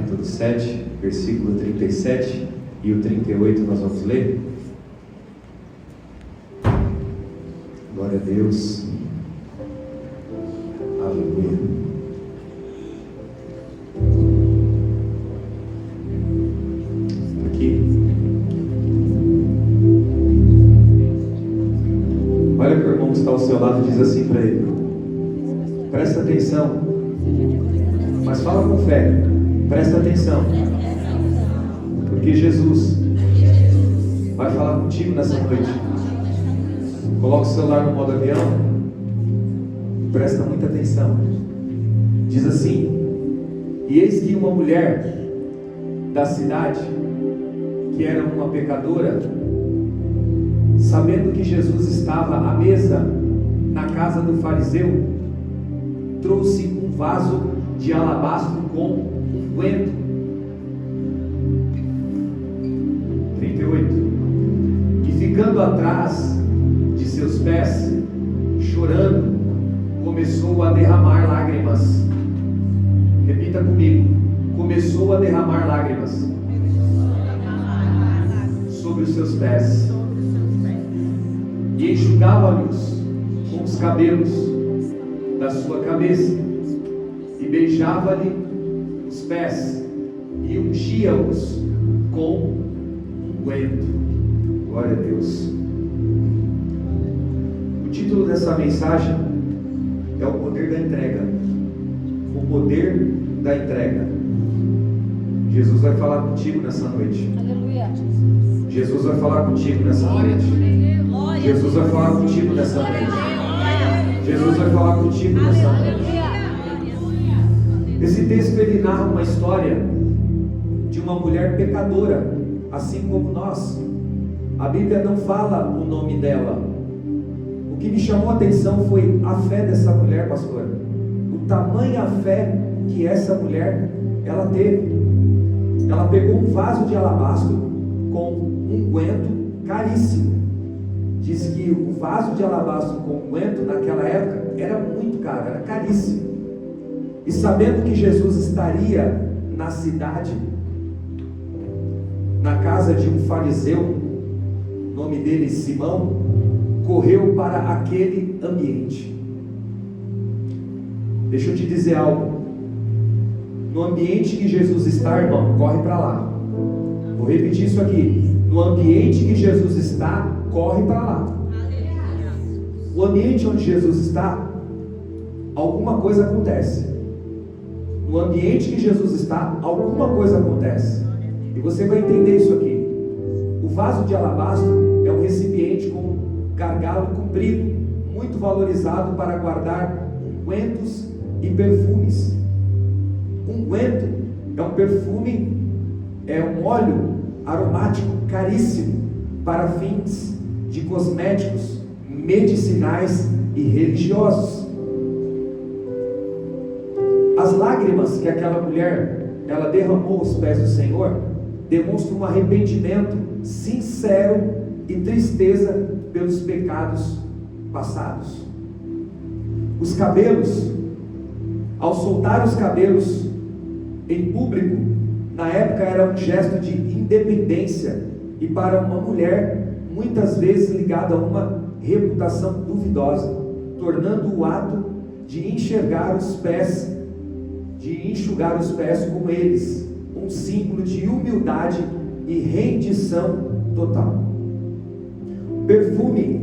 capítulo 7, versículo 37 e o 38 nós vamos ler. Glória a Deus. Aleluia. Aqui. Olha que o irmão que está ao seu lado diz assim para ele: presta atenção, mas fala com fé, presta atenção, porque Jesus vai falar contigo nessa noite. Coloca o celular no modo avião e presta muita atenção. Diz assim: e eis que uma mulher da cidade, que era uma pecadora, sabendo que Jesus estava à mesa na casa do fariseu, trouxe um vaso de alabastro com unguento. 38. E ficando atrás de seus pés, chorando, começou a derramar lágrimas. Repita comigo: começou a derramar lágrimas sobre os seus pés, e enxugava-lhes com os cabelos da sua cabeça, e beijava-lhe os pés, e ungia-os com unguento. Glória a Deus. O título dessa mensagem é o poder da entrega. O poder da entrega. Jesus vai falar contigo nessa noite. Aleluia. Jesus vai falar contigo nessa noite. Jesus vai falar contigo nessa noite. Jesus vai falar contigo nessa noite. Esse texto ele narra uma história de uma mulher pecadora, assim como nós. A Bíblia não fala o nome dela. O que me chamou a atenção foi a fé dessa mulher, pastor. O tamanha fé que essa mulher ela teve. Ela pegou um vaso de alabastro com unguento caríssimo. Diz que o vaso de alabastro com unguento naquela época era muito caro, era caríssimo. E sabendo que Jesus estaria na cidade, na casa de um fariseu, nome dele Simão, correu para aquele ambiente. Deixa eu te dizer algo. No ambiente que Jesus está, irmão, corre para lá. Vou repetir isso aqui. No ambiente que Jesus está, corre para lá. O ambiente onde Jesus está, alguma coisa acontece. No ambiente que Jesus está, alguma coisa acontece. E você vai entender isso aqui. O vaso de alabastro é um recipiente com gargalo comprido, muito valorizado para guardar ungüentos e perfumes. Unguento é um perfume, é um óleo aromático caríssimo para fins de cosméticos, medicinais e religiosos. As lágrimas que aquela mulher ela derramou aos pés do Senhor demonstram um arrependimento sincero e tristeza pelos pecados passados. Os cabelos, ao soltar os cabelos em público, na época era um gesto de independência e para uma mulher muitas vezes ligada a uma reputação duvidosa, tornando o ato de enxugar os pés com eles um símbolo de humildade e rendição total. Perfume,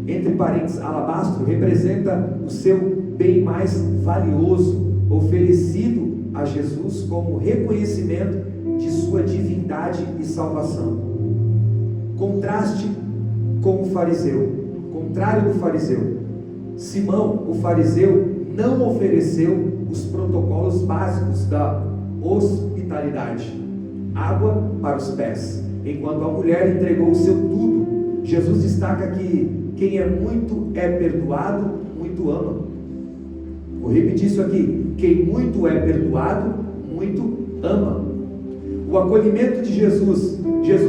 entre parênteses, alabastro, representa o seu bem mais valioso, oferecido a Jesus como reconhecimento de sua divindade e salvação. Contraste com o fariseu, contrário do fariseu. Simão, o fariseu, não ofereceu os protocolos básicos da hospitalidade, água para os pés, enquanto a mulher entregou o seu tudo. Jesus destaca que quem é muito é perdoado, muito ama. Vou repetir isso aqui: quem muito é perdoado, muito ama. O acolhimento de Jesus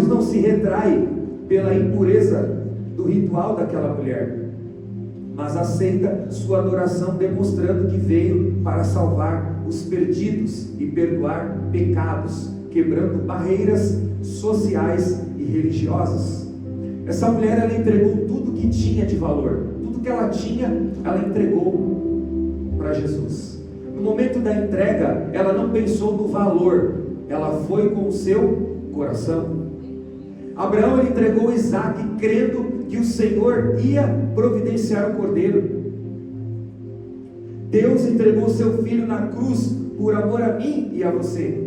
não se retrai pela impureza do ritual daquela mulher, mas aceita sua adoração, demonstrando que veio para salvar os perdidos e perdoar pecados, quebrando barreiras sociais e religiosas. Essa mulher, ela entregou tudo que tinha de valor, tudo que ela tinha, ela entregou para Jesus. No momento da entrega, ela não pensou no valor, ela foi com o seu coração. Abraão, ele entregou Isaac, crendo que o Senhor ia providenciar o cordeiro. Deus entregou o seu filho na cruz por amor a mim e a você.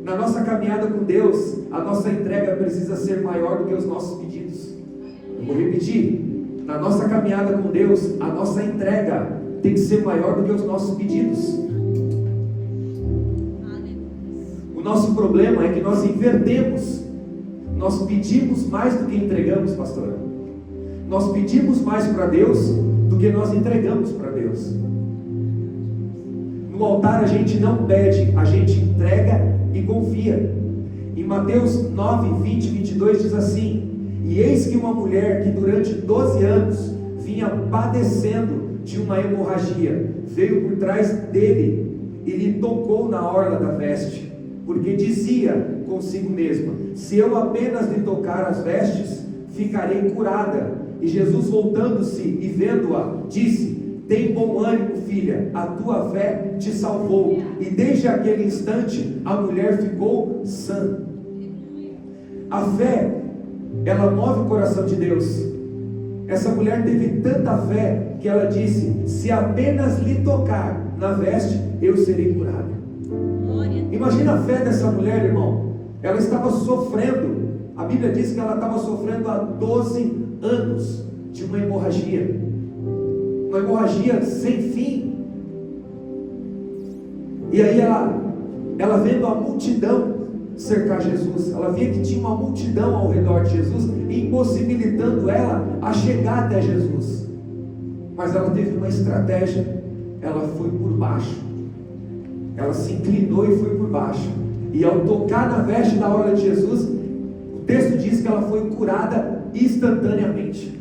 Na nossa caminhada com Deus, a nossa entrega precisa ser maior do que os nossos pedidos. Eu vou repetir: na nossa caminhada com Deus, a nossa entrega tem que ser maior do que os nossos pedidos. O nosso problema é que nós invertemos. Nós pedimos mais do que entregamos, pastora. Nós pedimos mais para Deus do que nós entregamos para Deus. No altar a gente não pede, a gente entrega e confia. Em Mateus 9, 20 e 22 diz assim: e eis que uma mulher que durante 12 anos vinha padecendo de uma hemorragia, veio por trás dele e lhe tocou na orla da veste, porque dizia consigo mesma: se eu apenas lhe tocar as vestes, ficarei curada. E Jesus, voltando-se e vendo-a, disse: tem bom ânimo, filha, a tua fé te salvou. E desde aquele instante a mulher ficou sã. A fé, ela move o coração de Deus. Essa mulher teve tanta fé que ela disse: se apenas lhe tocar na veste, eu serei curada. Imagina a fé dessa mulher, irmão. Ela estava sofrendo. A Bíblia diz que ela estava sofrendo há 12 anos de uma hemorragia sem fim. E aí ela vendo a multidão cercar Jesus, ela via que tinha uma multidão ao redor de Jesus, impossibilitando ela a chegar até Jesus. Mas ela teve uma estratégia. Ela foi por baixo. Ela se inclinou e foi por baixo. E ao tocar na veste da orla de Jesus, o texto diz que ela foi curada instantaneamente.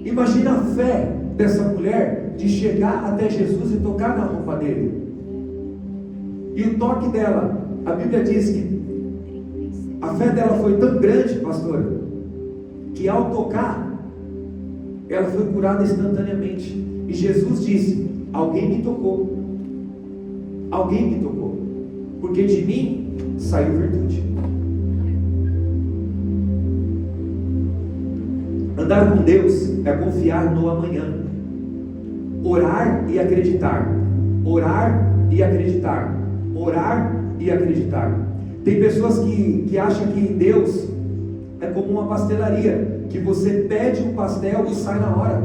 Imagina a fé dessa mulher de chegar até Jesus e tocar na roupa dele. E o toque dela, a Bíblia diz que a fé dela foi tão grande, pastora, que ao tocar, ela foi curada instantaneamente. E Jesus disse: alguém me tocou. Alguém me tocou, porque de mim saiu virtude. Andar com Deus é confiar no amanhã. Orar e acreditar. Orar e acreditar. Orar e acreditar. Tem pessoas que acham que Deus é como uma pastelaria, que você pede um pastel e sai na hora.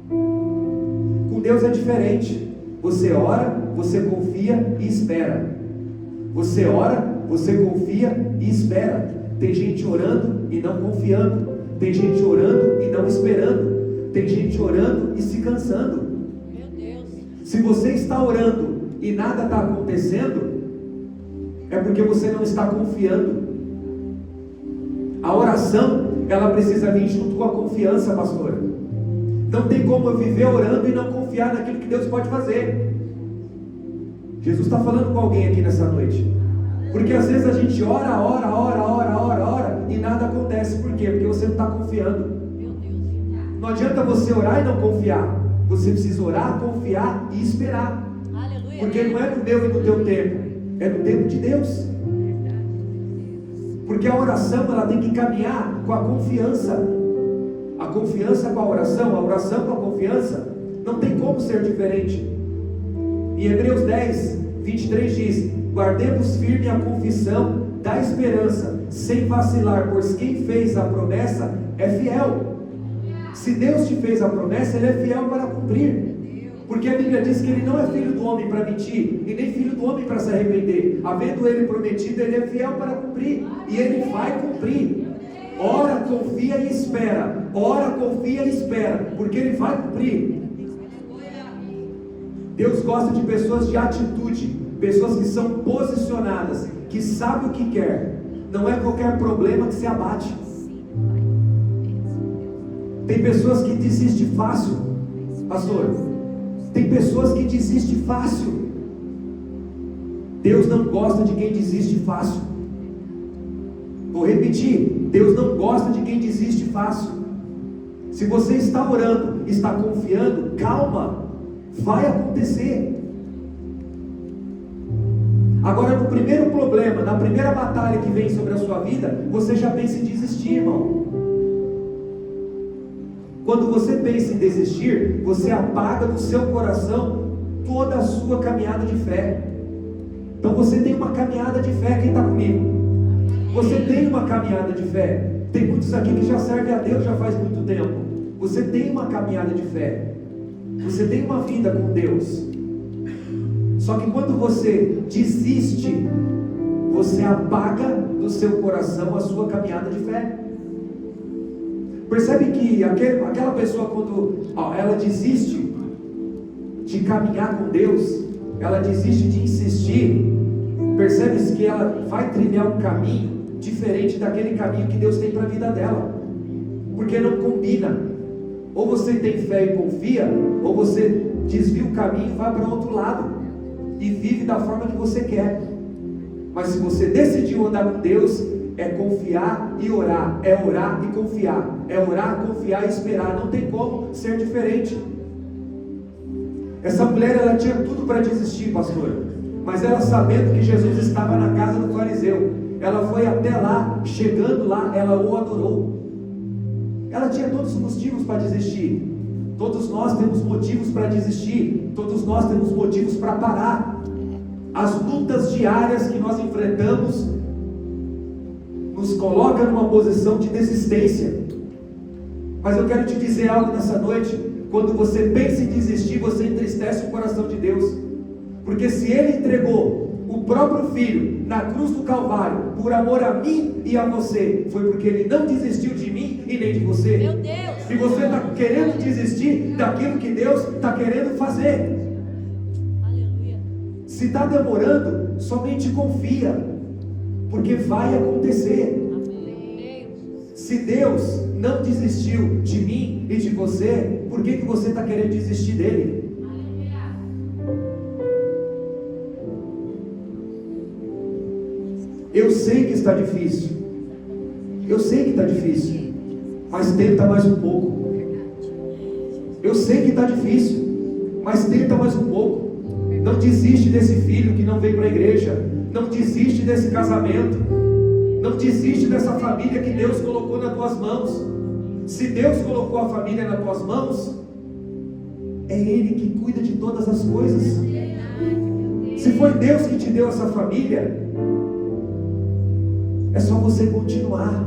Com Deus é diferente. Você ora, você confia e espera. Você ora, você confia e espera. Tem gente orando e não confiando. Tem gente orando e não esperando. Tem gente orando e se cansando. Meu Deus. Se você está orando e nada está acontecendo, é porque você não está confiando. A oração, ela precisa vir junto com a confiança, pastora. Não tem como eu viver orando e não confiar naquilo que Deus pode fazer. Jesus está falando com alguém aqui nessa noite. Porque às vezes a gente ora e nada acontece. Por quê? Porque você não está confiando. Não adianta você orar e não confiar. Você precisa orar, confiar e esperar. Porque não é no meu e no teu tempo, é no tempo de Deus. Porque a oração, ela tem que caminhar com a confiança. A confiança com a oração com a confiança, não tem como ser diferente. Em Hebreus 10, 23 diz: guardemos firme a confissão da esperança, sem vacilar, pois quem fez a promessa é fiel. Se Deus te fez a promessa, Ele é fiel para cumprir. Porque a Bíblia diz que Ele não é filho do homem para mentir, e nem filho do homem para se arrepender. Havendo Ele prometido, Ele é fiel para cumprir, e Ele vai cumprir. Ora, confia e espera. Ora, confia e espera, porque Ele vai cumprir. Deus gosta de pessoas de atitude, pessoas que são posicionadas, que sabem o que quer. Não é qualquer problema que se abate. Tem pessoas que desistem fácil, pastor. Tem pessoas que desistem fácil. Deus não gosta de quem desiste fácil. Vou repetir, Deus não gosta de quem desiste fácil. Se você está orando, está confiando, calma, vai acontecer. Agora, no primeiro problema, na primeira batalha que vem sobre a sua vida, você já pensa em desistir, irmão. Quando você pensa em desistir, você apaga do seu coração toda a sua caminhada de fé. Então você tem uma caminhada de fé. Quem está comigo? Você tem uma caminhada de fé. Tem muitos aqui que já servem a Deus já faz muito tempo. Você tem uma caminhada de fé. Você tem uma vida com Deus. Só que quando você desiste, você apaga do seu coração a sua caminhada de fé. Percebe que aquela pessoa, quando ela desiste de caminhar com Deus, ela desiste de insistir, percebe-se que ela vai trilhar um caminho diferente daquele caminho que Deus tem para a vida dela, porque não combina. Ou você tem fé e confia, ou você desvia o caminho e vai para outro lado e vive da forma que você quer. Mas se você decidiu andar com Deus, é confiar e orar, é orar e confiar, é orar, confiar e esperar. Não tem como ser diferente. Essa mulher, ela tinha tudo para desistir, pastor, mas ela, sabendo que Jesus estava na casa do fariseu, ela foi até lá. Chegando lá, ela o adorou. Ela tinha todos os motivos para desistir. Todos nós temos motivos para desistir. Todos nós temos motivos para parar. As lutas diárias que nós enfrentamos nos coloca numa posição de desistência. Mas eu quero te dizer algo nessa noite. Quando você pensa em desistir, você entristece o coração de Deus. Porque se Ele entregou o próprio Filho na cruz do Calvário por amor a mim e a você, foi porque Ele não desistiu de mim e nem de você. Meu Deus! E você está querendo desistir daquilo que Deus está querendo fazer. Aleluia. Se está demorando, somente confia, porque vai acontecer. Se Deus não desistiu de mim e de você, por que você está querendo desistir dele? Eu sei que está difícil. Eu sei que está difícil. Mas tenta mais um pouco. Eu sei que está difícil, mas tenta mais um pouco. Não desiste desse filho que não veio para a igreja. Não desiste desse casamento. Não desiste dessa família que Deus colocou nas tuas mãos. Se Deus colocou a família nas tuas mãos, é Ele que cuida de todas as coisas. Se foi Deus que te deu essa família, é só você continuar.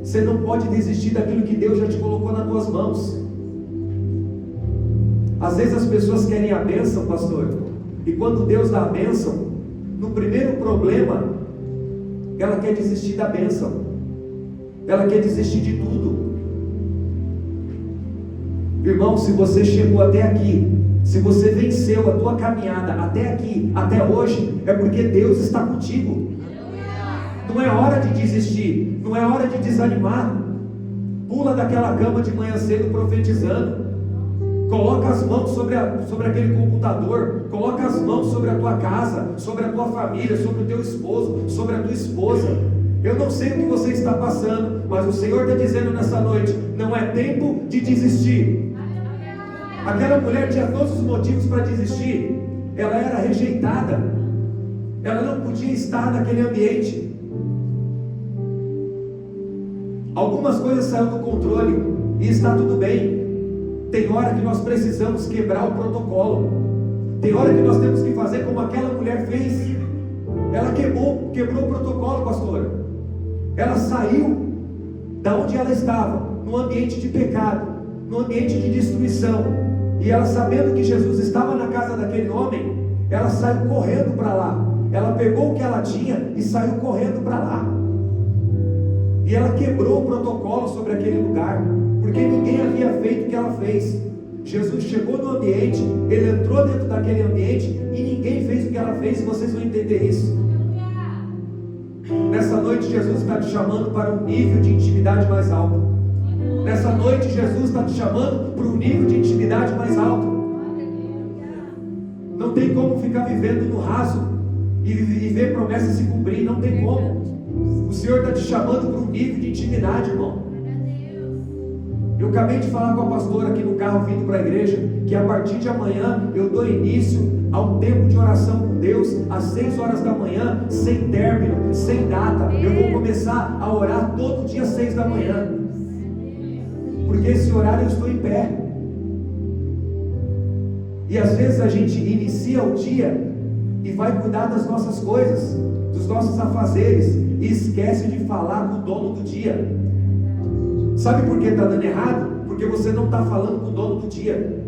Você não pode desistir daquilo que Deus já te colocou nas tuas mãos. Às vezes as pessoas querem a bênção, pastor, e quando Deus dá a bênção, no primeiro problema, ela quer desistir da bênção, ela quer desistir de tudo. Irmão, se você chegou até aqui, se você venceu a tua caminhada até aqui, até hoje, é porque Deus está contigo. Não é hora de desistir, não é hora de desanimar. Pula daquela cama de manhã cedo profetizando. Coloca as mãos sobre aquele computador. Coloca as mãos sobre a tua casa, sobre a tua família, sobre o teu esposo, sobre a tua esposa. Eu não sei o que você está passando, mas o Senhor está dizendo nessa noite: não é tempo de desistir. Aquela mulher tinha todos os motivos para desistir. Ela era rejeitada. Ela não podia estar naquele ambiente. Algumas coisas saíram do controle e está tudo bem. Tem hora que nós precisamos quebrar o protocolo. Tem hora que nós temos que fazer como aquela mulher fez. Ela quebrou o protocolo, pastor. Ela saiu da onde ela estava, no ambiente de pecado, no ambiente de destruição. E ela, sabendo que Jesus estava na casa daquele homem, ela saiu correndo para lá. Ela pegou o que ela tinha e saiu correndo para lá. E ela quebrou o protocolo sobre aquele lugar, porque ninguém havia feito o que ela fez. Jesus chegou no ambiente, Ele entrou dentro daquele ambiente e ninguém fez o que ela fez, e vocês vão entender isso. Nessa noite Jesus está te chamando para um nível de intimidade mais alto. Nessa noite Jesus está te chamando para um nível de intimidade mais alto. tem como ficar vivendo no raso e ver promessas se cumprir, não tem como. O Senhor está te chamando para um nível de intimidade, irmão. Eu acabei de falar com a pastora aqui no carro vindo para a igreja, que a partir de amanhã eu dou início a um tempo de oração com Deus, às 6 horas da manhã, sem término, sem data. Eu vou começar a orar todo dia às 6 da manhã, porque esse horário eu estou em pé. E às vezes a gente inicia o dia e vai cuidar das nossas coisas, dos nossos afazeres, e esquece de falar com o dono do dia. Sabe por que está dando errado? Porque você não está falando com o dono do dia.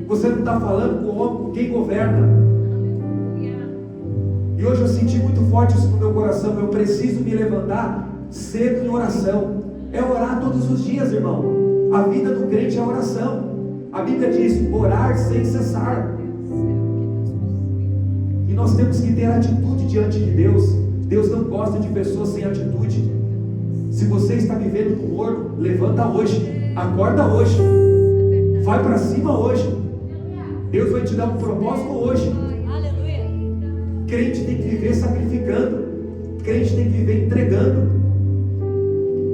Você não está falando com quem governa. E hoje eu senti muito forte isso no meu coração. Eu preciso me levantar cedo em oração. É orar todos os dias, irmão. A vida do crente é oração. A Bíblia diz: orar sem cessar. E nós temos que ter atitude diante de Deus. Deus não gosta de pessoas sem atitude. Se você está vivendo no morno, levanta hoje, acorda hoje, vai para cima hoje. Deus vai te dar um propósito hoje. Aleluia. Crente tem que viver sacrificando, crente tem que viver entregando.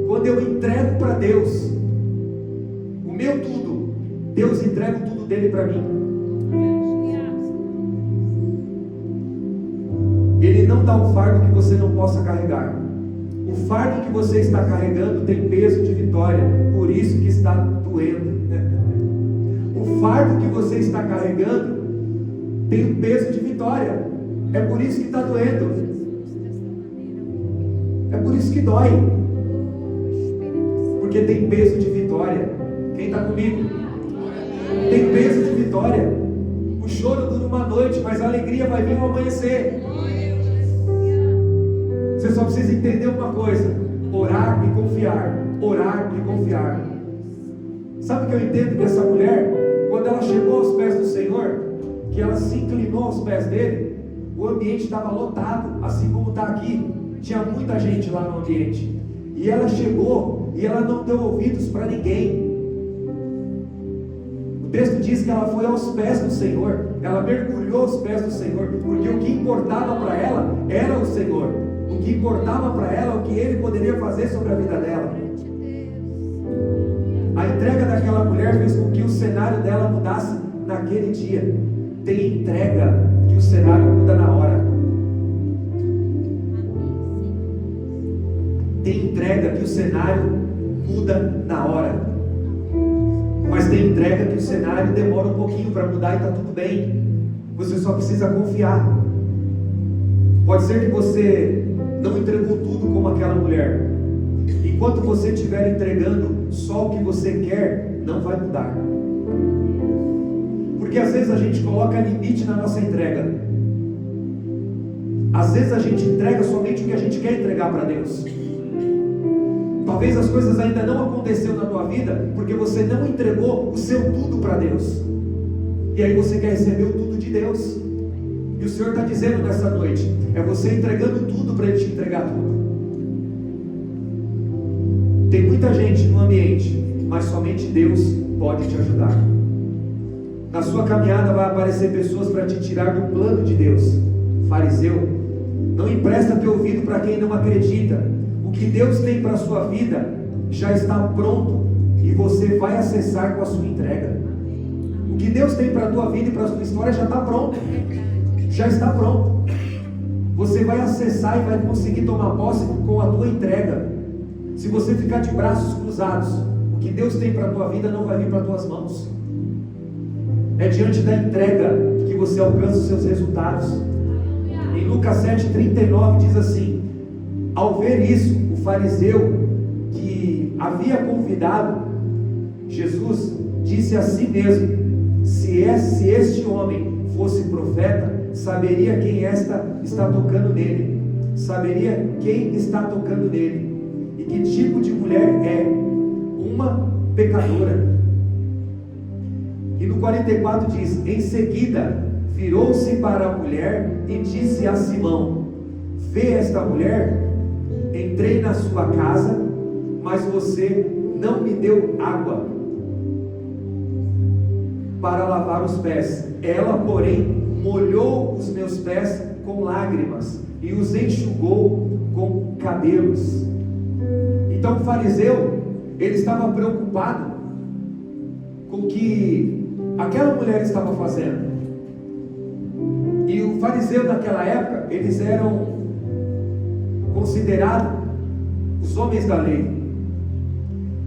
Quando eu entrego para Deus o meu tudo, Deus entrega o tudo dele para mim. Ele não dá um fardo que você não possa carregar. O fardo que você está carregando tem peso de vitória, por isso que está doendo. O fardo que você está carregando tem um peso de vitória, é por isso que está doendo. É por isso que dói, porque tem peso de vitória. Quem está comigo? Tem peso de vitória. O choro dura uma noite, mas a alegria vai vir ao amanhecer. Você só precisa entender uma coisa: orar e confiar, orar e confiar. Sabe o que eu entendo dessa mulher? Quando ela chegou aos pés do Senhor, que ela se inclinou aos pés dele, o ambiente estava lotado, assim como está aqui. Tinha muita gente lá no ambiente, e ela chegou e ela não deu ouvidos para ninguém. O texto diz que ela foi aos pés do Senhor, ela mergulhou aos pés do Senhor, porque o que importava para ela era o Senhor. O que importava para ela é o que Ele poderia fazer sobre a vida dela. A entrega daquela mulher fez com que o cenário dela mudasse naquele dia. Tem entrega que o cenário muda na hora. Tem entrega que o cenário muda na hora. Mas tem entrega que o cenário demora um pouquinho para mudar e está tudo bem. Você só precisa confiar. Pode ser que você não entregou tudo como aquela mulher. Enquanto você estiver entregando só o que você quer, não vai mudar. Porque às vezes a gente coloca limite na nossa entrega. Às vezes a gente entrega somente o que a gente quer entregar para Deus. Talvez as coisas ainda não aconteceram na tua vida porque você não entregou o seu tudo para Deus. E aí você quer receber o tudo de Deus. E o Senhor está dizendo nessa noite: é você entregando tudo para Ele te entregar tudo. Tem muita gente no ambiente, mas somente Deus pode te ajudar. Na sua caminhada vai aparecer pessoas para te tirar do plano de Deus. Fariseu, não empresta teu ouvido para quem não acredita. O que Deus tem para a sua vida já está pronto e você vai acessar com a sua entrega. O que Deus tem para a tua vida e para a sua história já está pronto. Já está pronto. Você vai acessar e vai conseguir tomar posse com a tua entrega. Se você ficar de braços cruzados, o que Deus tem para a tua vida não vai vir para as tuas mãos. É diante da entrega que você alcança os seus resultados. Em Lucas 7,39 diz assim: ao ver isso, o fariseu que havia convidado Jesus disse a si mesmo: se este homem fosse profeta, saberia quem está tocando nele, saberia quem está tocando nele, e que tipo de mulher é, uma pecadora. E no 44 diz: em seguida virou-se para a mulher e disse a Simão: vê esta mulher? Entrei na sua casa, mas você não me deu água para lavar os pés. Ela, porém, molhou os meus pés com lágrimas e os enxugou com cabelos. Então o fariseu, ele estava preocupado com o que aquela mulher estava fazendo. E o fariseu naquela época, eles eram considerados os homens da lei.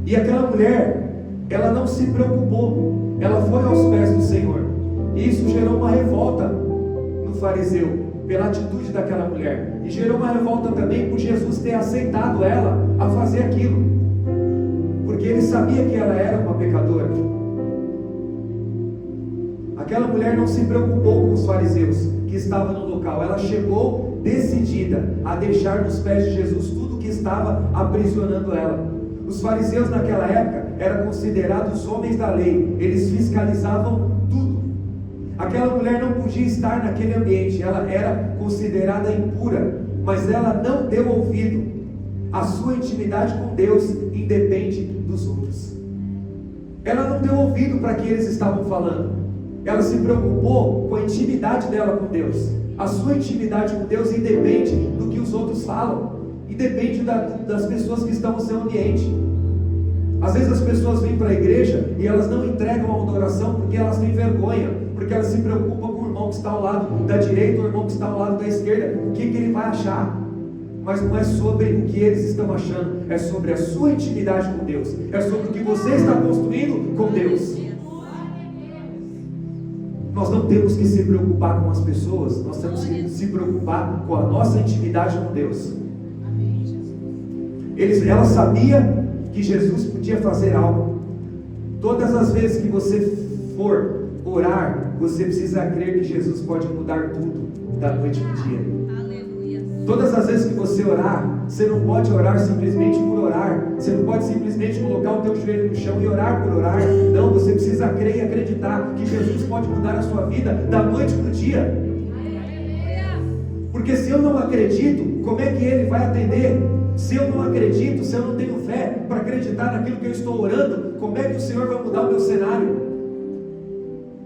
E aquela mulher, ela não se preocupou, ela foi aos pés do Senhor. E isso gerou uma revolta no fariseu, pela atitude daquela mulher. E gerou uma revolta também por Jesus ter aceitado ela a fazer aquilo, porque ele sabia que ela era uma pecadora. Aquela mulher não se preocupou com os fariseus que estavam no local. Ela chegou decidida a deixar nos pés de Jesus tudo que estava aprisionando ela. Os fariseus naquela época eram considerados homens da lei. Eles fiscalizavam tudo. Aquela mulher não podia estar naquele ambiente. Ela era considerada impura, mas ela não deu ouvido. A sua intimidade com Deus independe dos outros. Ela não deu ouvido para que eles estavam falando. Ela se preocupou com a intimidade dela com Deus. A sua intimidade com Deus independe do que os outros falam, independe das pessoas que estão no seu ambiente. Às vezes as pessoas vêm para a igreja e elas não entregam a adoração porque elas têm vergonha, porque elas se preocupam com o irmão que está ao lado da direita ou o irmão que está ao lado da esquerda, o que ele vai achar. Mas não é sobre o que eles estão achando, é sobre a sua intimidade com Deus, é sobre o que você está construindo com Deus. Nós não temos que se preocupar com as pessoas, nós temos que se preocupar com a nossa intimidade com Deus. Ela sabia que Jesus podia fazer algo. Todas as vezes que você for orar, você precisa crer que Jesus pode mudar tudo da noite para o dia. Todas as vezes que você orar, você não pode orar simplesmente por orar. Você não pode simplesmente colocar o teu joelho no chão e orar por orar. Não, você precisa crer e acreditar que Jesus pode mudar a sua vida da noite para o dia. Porque se eu não acredito, como é que Ele vai atender? Se eu não acredito, se eu não tenho fé para acreditar naquilo que eu estou orando, como é que o Senhor vai mudar o meu cenário?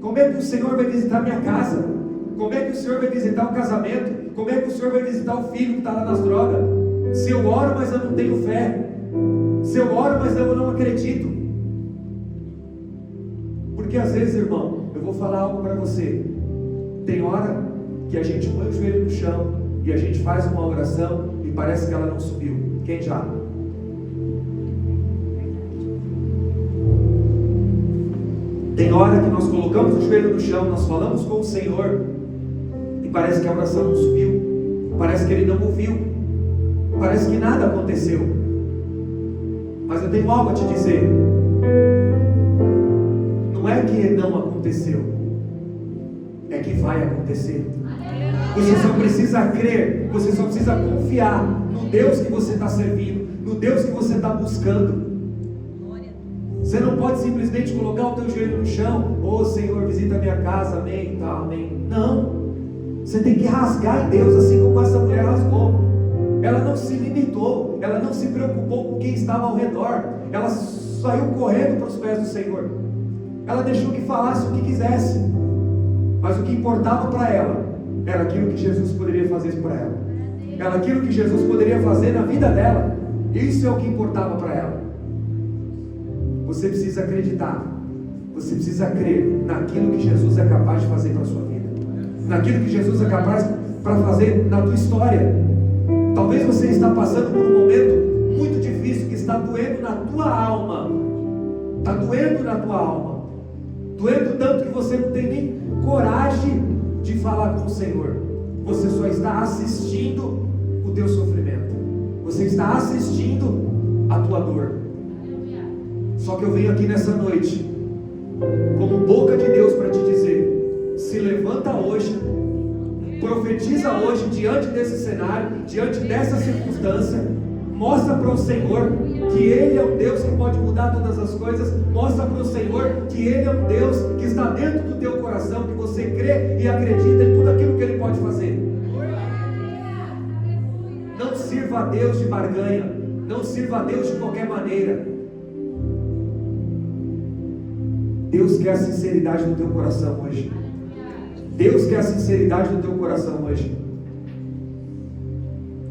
Como é que o Senhor vai visitar minha casa? Como é que o Senhor vai visitar o casamento? Como é que o Senhor vai visitar o filho que está lá nas drogas? Se eu oro, mas eu não tenho fé. Se eu oro, mas eu não acredito. Porque às vezes, irmão, eu vou falar algo para você. Tem hora que a gente põe o joelho no chão e a gente faz uma oração e parece que ela não subiu. Quem já? Tem hora que nós colocamos o joelho no chão, nós falamos com o Senhor e parece que a oração não subiu, parece que Ele não ouviu, parece que nada aconteceu. Mas eu tenho algo a te dizer. Não é que não aconteceu, é que vai acontecer. Você só precisa crer, você só precisa confiar no Deus que você está servindo, no Deus que você está buscando. Você não pode simplesmente colocar o teu joelho no chão, ô Senhor, visita a minha casa, amém, tá, amém. Não, você tem que rasgar em Deus, assim como essa mulher rasgou. Ela não se limitou, ela não se preocupou com quem estava ao redor, ela saiu correndo para os pés do Senhor. Ela deixou que falasse o que quisesse, mas o que importava para ela era aquilo que Jesus poderia fazer para ela, era aquilo que Jesus poderia fazer na vida dela. Isso é o que importava para ela. Você precisa acreditar, você precisa crer naquilo que Jesus é capaz de fazer para a sua vida, naquilo que Jesus é capaz para fazer na tua história. Talvez você está passando por um momento muito difícil que está doendo na tua alma, está doendo na tua alma, doendo tanto que você não tem nem coragem de falar com o Senhor. Você só está assistindo o teu sofrimento, você está assistindo a tua dor. Só que eu venho aqui nessa noite como boca de Deus para te dizer: se levanta hoje, profetiza hoje diante desse cenário, diante dessa circunstância, mostra para o Senhor que Ele é um Deus que pode mudar todas as coisas, mostra para o Senhor que Ele é um Deus que está dentro do teu coração, que você crê e acredita em tudo aquilo que Ele pode fazer. Não sirva a Deus de barganha, não sirva a Deus de qualquer maneira. Deus quer a sinceridade do teu coração hoje. Deus quer a sinceridade do teu coração hoje.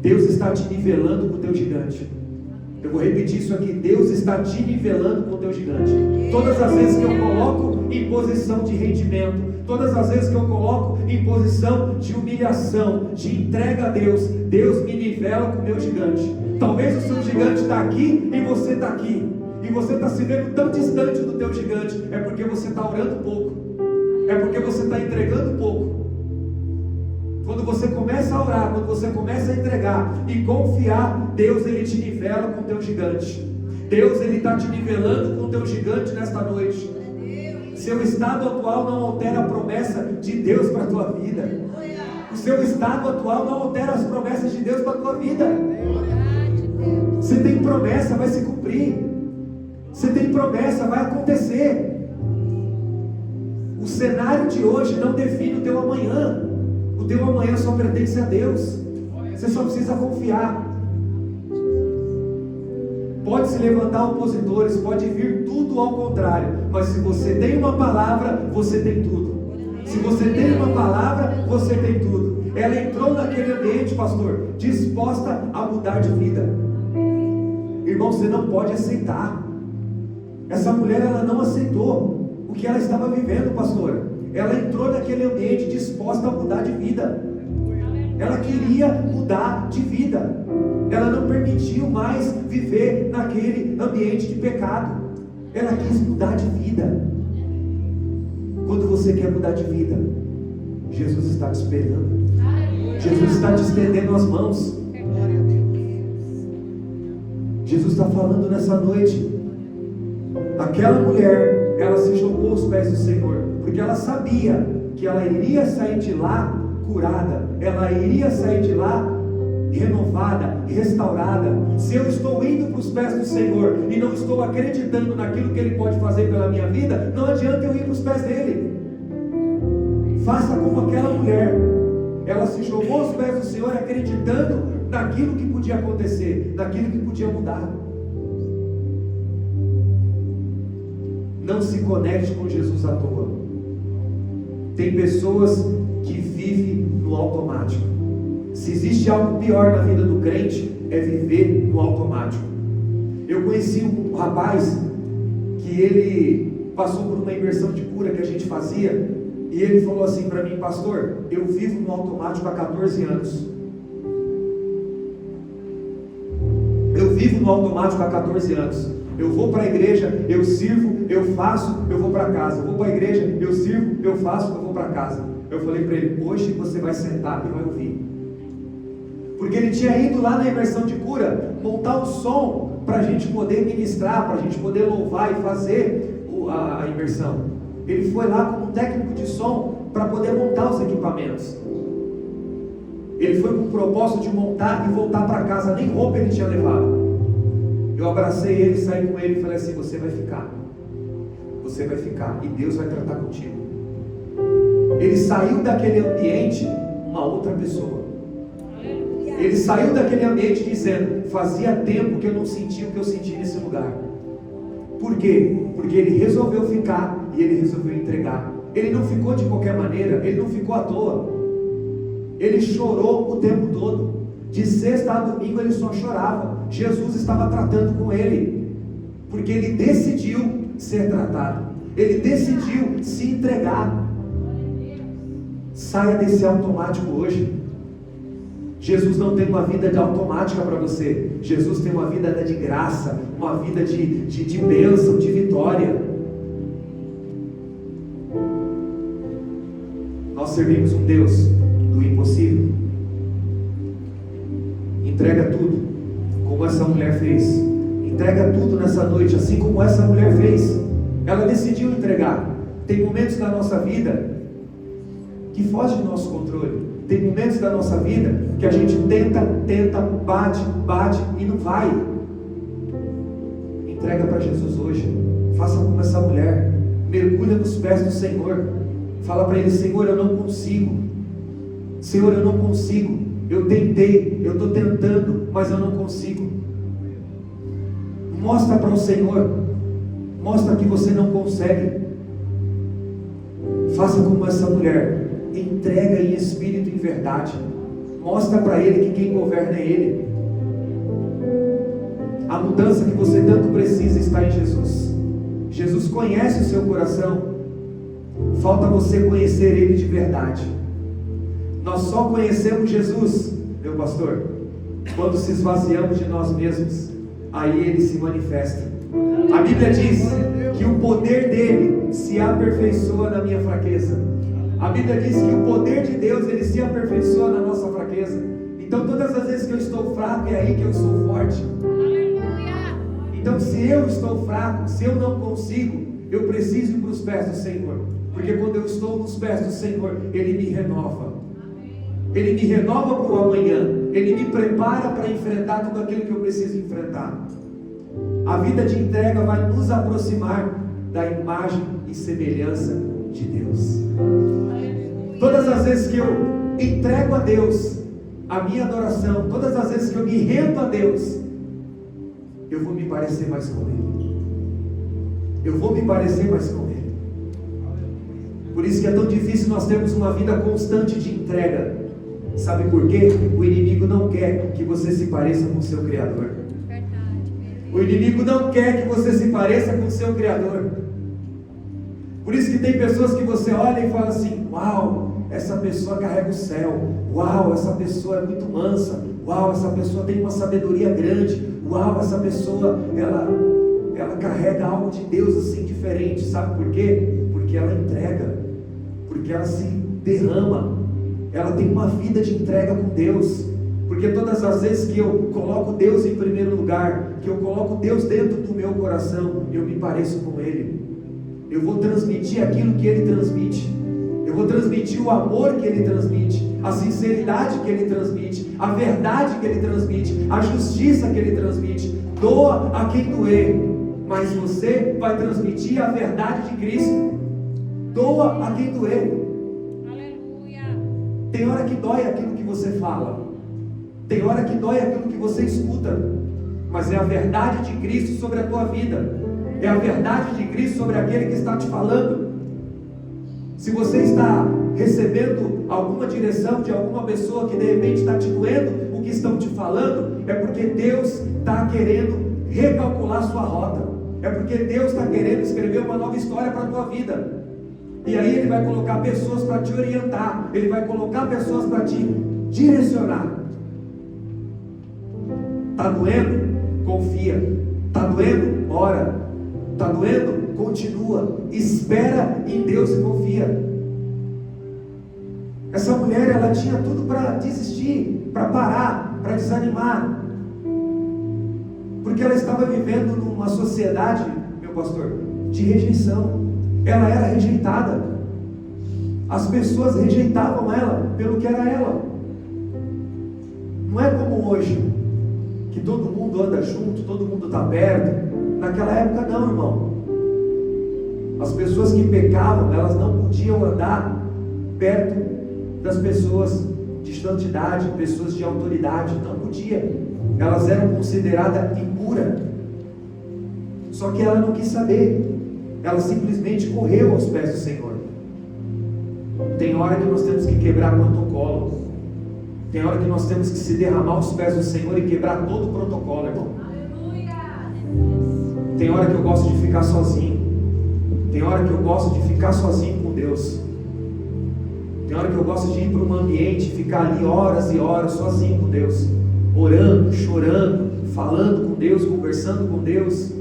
Deus está te nivelando com o teu gigante. Eu vou repetir isso aqui. Deus está te nivelando com o teu gigante. Todas as vezes que eu coloco em posição de rendimento, todas as vezes que eu coloco em posição de humilhação, de entrega a Deus, Deus me nivela com o meu gigante. Talvez o seu gigante está aqui e você está aqui, e você está se vendo tão distante do teu gigante. É porque você está orando pouco, é porque você está entregando pouco. Quando você começa a orar, quando você começa a entregar e confiar, Deus ele te nivela com o teu gigante. Deus ele está te nivelando com o teu gigante nesta noite. Seu estado atual não altera a promessa de Deus para a tua vida. O seu estado atual não altera as promessas de Deus para a tua vida. Você tem promessa, vai se cumprir. Você tem promessa, vai acontecer. O cenário de hoje não define o teu amanhã. O teu amanhã só pertence a Deus. Você só precisa confiar. Pode se levantar opositores, pode vir tudo ao contrário, mas se você tem uma palavra, você tem tudo. Se você tem uma palavra, você tem tudo. Ela entrou naquele ambiente, pastor, disposta a mudar de vida. Irmão, você não pode aceitar. Essa mulher, ela não aceitou o que ela estava vivendo, pastora. Ela entrou naquele ambiente disposta a mudar de vida. Ela queria mudar de vida. Ela não permitiu mais viver naquele ambiente de pecado. Ela quis mudar de vida. Quando você quer mudar de vida, Jesus está te esperando. Jesus está te estendendo as mãos. Jesus está falando nessa noite. Aquela mulher, ela se jogou aos pés do Senhor, porque ela sabia que ela iria sair de lá curada, ela iria sair de lá renovada, restaurada. Se eu estou indo para os pés do Senhor e não estou acreditando naquilo que Ele pode fazer pela minha vida, não adianta eu ir para os pés dEle. Faça como aquela mulher. Ela se jogou aos pés do Senhor acreditando naquilo que podia acontecer, naquilo que podia mudar. Não se conecte com Jesus à toa. Tem pessoas que vivem no automático. Se existe algo pior na vida do crente, é viver no automático. Eu conheci um rapaz que ele passou por uma imersão de cura que a gente fazia, e ele falou assim para mim: pastor, eu vivo no automático há 14 anos. Eu vivo no automático há 14 anos. Eu vou para a igreja, eu sirvo, eu faço, eu vou para casa. Eu vou para a igreja, eu sirvo, eu faço, eu vou para casa. Eu falei para ele: hoje você vai sentar e vai ouvir. Porque ele tinha ido lá na imersão de cura montar um som para a gente poder ministrar, para a gente poder louvar e fazer a imersão. Ele foi lá como um técnico de som para poder montar os equipamentos. Ele foi com o propósito de montar e voltar para casa, nem roupa ele tinha levado. Eu abracei ele, saí com ele e falei assim: você vai ficar, e Deus vai tratar contigo. Ele saiu daquele ambiente uma outra pessoa. Ele saiu daquele ambiente dizendo: fazia tempo que eu não sentia o que eu senti nesse lugar. Por quê? Porque ele resolveu ficar e ele resolveu entregar. Ele não ficou de qualquer maneira, ele não ficou à toa. Ele chorou o tempo todo. De sexta a domingo ele só chorava. Jesus estava tratando com ele, porque ele decidiu ser tratado. Ele decidiu se entregar. Saia desse automático hoje. Jesus não tem uma vida de automática para você. Jesus tem uma vida de graça, uma vida de bênção, de vitória. Nós servimos um Deus do impossível. Entrega tudo, como essa mulher fez. Entrega tudo nessa noite, assim como essa mulher fez. Ela decidiu entregar. Tem momentos da nossa vida que fogem do nosso controle. Tem momentos da nossa vida que a gente tenta, bate e não vai. Entrega para Jesus hoje. Faça como essa mulher. Mergulha nos pés do Senhor. Fala para Ele: Senhor, eu não consigo. Senhor, eu não consigo. Eu tentei, eu estou tentando, mas eu não consigo. Mostra para o Senhor. Mostra que você não consegue. Faça como essa mulher. entrega em espírito e em verdade. Mostra para Ele que quem governa é Ele. A mudança que você tanto precisa está em Jesus. Jesus conhece o seu coração. Falta você conhecer Ele de verdade. Nós só conhecemos Jesus, meu pastor, quando se esvaziamos de nós mesmos. Aí Ele se manifesta. A Bíblia diz que o poder dele se aperfeiçoa na minha fraqueza. A Bíblia diz que o poder de Deus, ele se aperfeiçoa na nossa fraqueza. Então todas as vezes que eu estou fraco, é aí que eu sou forte. Então se eu estou fraco, se eu não consigo, eu preciso ir para os pés do Senhor. Porque quando eu estou nos pés do Senhor, Ele me renova. Ele me renova para o amanhã. Ele me prepara para enfrentar tudo aquilo que eu preciso enfrentar. A vida de entrega vai nos aproximar da imagem e semelhança de Deus. Todas as vezes que eu entrego a Deus a minha adoração, todas as vezes que eu me rendo a Deus, eu vou me parecer mais com Ele. Eu vou me parecer mais com Ele. Por isso que é tão difícil nós termos uma vida constante de entrega. Sabe por quê? O inimigo não quer que você se pareça com o seu Criador. O inimigo não quer que você se pareça com o seu Criador. Por isso que tem pessoas que você olha e fala assim: uau, essa pessoa carrega o céu. Uau, essa pessoa é muito mansa. Uau, essa pessoa tem uma sabedoria grande. Uau, essa pessoa, ela carrega algo de Deus assim diferente. Sabe por quê? Porque ela entrega. Porque ela se derrama. Ela tem uma vida de entrega com Deus. Porque todas as vezes que eu coloco Deus em primeiro lugar, que eu coloco Deus dentro do meu coração, eu me pareço com Ele. Eu vou transmitir aquilo que Ele transmite. Eu vou transmitir o amor que Ele transmite, a sinceridade que Ele transmite, a verdade que Ele transmite, a justiça que Ele transmite. Doa a quem doer, mas você vai transmitir a verdade de Cristo. Doa a quem doer. Aleluia. Tem hora que dói aquilo que você fala. Tem hora que dói aquilo que você escuta. Mas é a verdade de Cristo sobre a tua vida. É a verdade de Cristo sobre aquele que está te falando. Se você está recebendo alguma direção de alguma pessoa que de repente está te doendo o que estão te falando, é porque Deus está querendo recalcular sua rota. É porque Deus está querendo escrever uma nova história para a tua vida. E aí Ele vai colocar pessoas para te orientar. Ele vai colocar pessoas para te direcionar. Está doendo? Confia. Está doendo? Ora. Está doendo? Continua. Espera em Deus e confia. Essa mulher, ela tinha tudo para desistir, para parar, para desanimar. Porque ela estava vivendo numa sociedade, meu pastor, de rejeição. Ela era rejeitada. As pessoas rejeitavam ela pelo que era ela. Não é como hoje, que todo mundo anda junto, todo mundo está perto. Naquela época não, irmão. As pessoas que pecavam, elas não podiam andar perto das pessoas de santidade, pessoas de autoridade. Não podia. Elas eram consideradas impuras. Só que ela não quis saber. Ela simplesmente correu aos pés do Senhor. Tem hora que nós temos que quebrar protocolo. Tem hora que nós temos que se derramar aos pés do Senhor e quebrar todo o protocolo, irmão. Tem hora que eu gosto de ficar sozinho. Tem hora que eu gosto de ficar sozinho com Deus. Tem hora que eu gosto de ir para um ambiente, ficar ali horas e horas sozinho com Deus, orando, chorando, falando com Deus, conversando com Deus.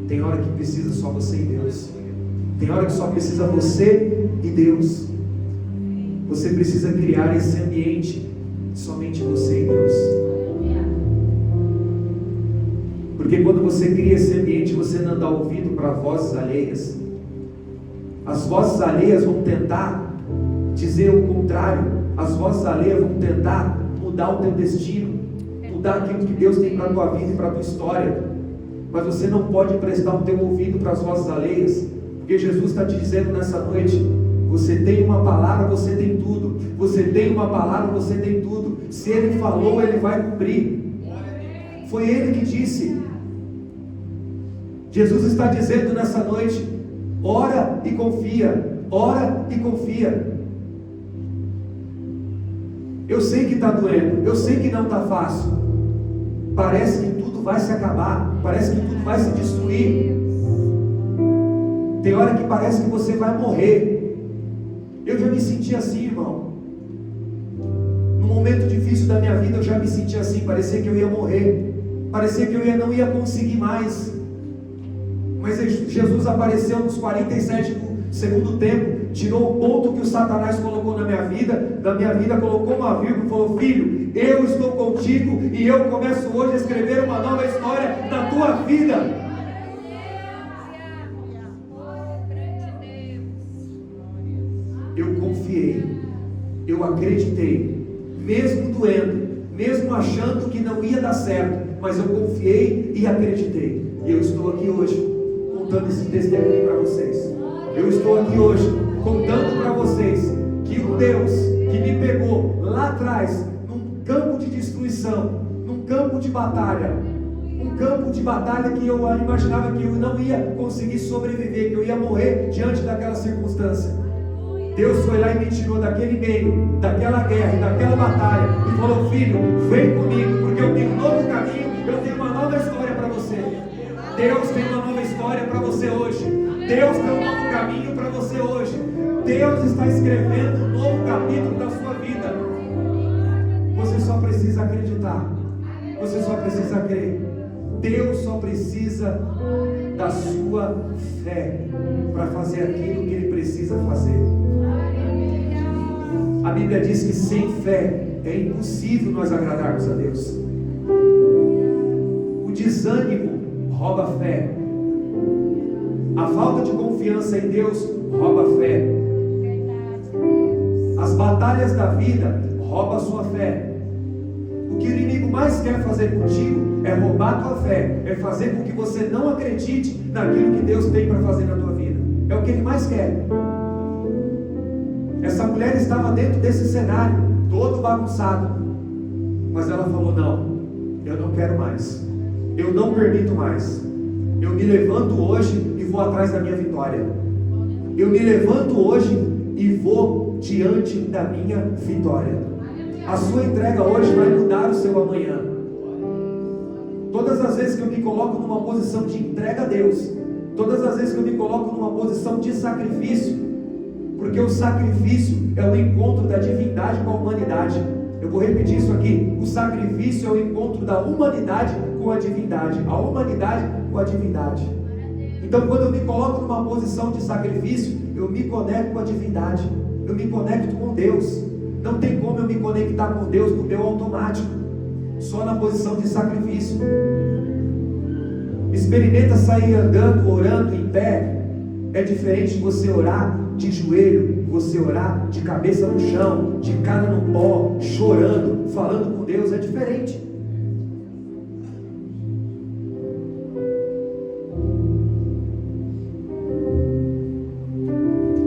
Tem hora que precisa só você e Deus. Tem hora que só precisa você e Deus. Você precisa criar esse ambiente, somente você e Deus. Porque quando você cria esse ambiente, você não dá ouvido para vozes alheias. As vozes alheias vão tentar dizer o contrário. As vozes alheias vão tentar mudar o teu destino, mudar aquilo que Deus tem para a tua vida e para a tua história. Mas você não pode prestar o teu ouvido para as vozes alheias, porque Jesus está te dizendo nessa noite: você tem uma palavra, você tem tudo. Você tem uma palavra, você tem tudo. Se Ele falou, Ele vai cumprir. Foi Ele que disse. Jesus está dizendo nessa noite: ora e confia, ora e confia. Eu sei que está doendo, eu sei que não está fácil. Parece que tudo vai se acabar, parece que tudo vai se destruir. Tem hora que parece que você vai morrer. Eu já me senti assim, irmão. Num momento difícil da minha vida eu já me senti assim, parecia que eu ia morrer, parecia que eu não ia conseguir mais. Mas Jesus apareceu nos 47 do segundo tempo, tirou o ponto que o Satanás colocou na minha vida colocou uma vírgula e falou: filho, eu estou contigo e eu começo hoje a escrever uma nova história na tua vida. Eu confiei, eu acreditei, mesmo doendo, mesmo achando que não ia dar certo, mas eu confiei e acreditei. E eu estou aqui hoje contando esse testemunho para vocês. Eu estou aqui hoje contando para vocês que o Deus que me pegou lá atrás, num campo de destruição, num campo de batalha, um campo de batalha que eu imaginava que eu não ia conseguir sobreviver, que eu ia morrer diante daquela circunstância. Deus foi lá e me tirou daquele meio, daquela guerra, daquela batalha, e falou: filho, vem comigo, porque eu tenho um novo caminho, eu tenho uma nova história para você. Deus tem uma nova história para você hoje. Deus tem um novo caminho para você hoje. Deus está escrevendo um novo capítulo da sua vida. Você só precisa acreditar. Você só precisa crer. Deus só precisa da sua fé para fazer aquilo que Ele precisa fazer. A Bíblia diz que sem fé é impossível nós agradarmos a Deus. O desânimo rouba a fé. A falta de confiança em Deus rouba a fé. As batalhas da vida roubam a sua fé. O que o inimigo mais quer fazer contigo é roubar a tua fé, é fazer com que você não acredite naquilo que Deus tem para fazer na tua vida. É o que ele mais quer. Essa mulher estava dentro desse cenário, todo bagunçado, mas ela falou: não, eu não quero mais, eu não permito mais. Eu me levanto hoje e vou atrás da minha vitória. Eu me levanto hoje e vou diante da minha vitória. A sua entrega hoje vai mudar o seu amanhã. Todas as vezes que eu me coloco numa posição de entrega a Deus, todas as vezes que eu me coloco numa posição de sacrifício, porque o sacrifício é o encontro da divindade com a humanidade. Eu vou repetir isso aqui: o sacrifício é o encontro da humanidade com a divindade, a humanidade com a divindade. Então, quando eu me coloco numa posição de sacrifício, eu me conecto com a divindade, eu me conecto com Deus. Não tem como eu me conectar com Deus no meu automático, só na posição de sacrifício. Experimenta sair andando, orando em pé. É diferente de você orar de joelho, você orar de cabeça no chão, de cara no pó, chorando, falando com Deus. É diferente.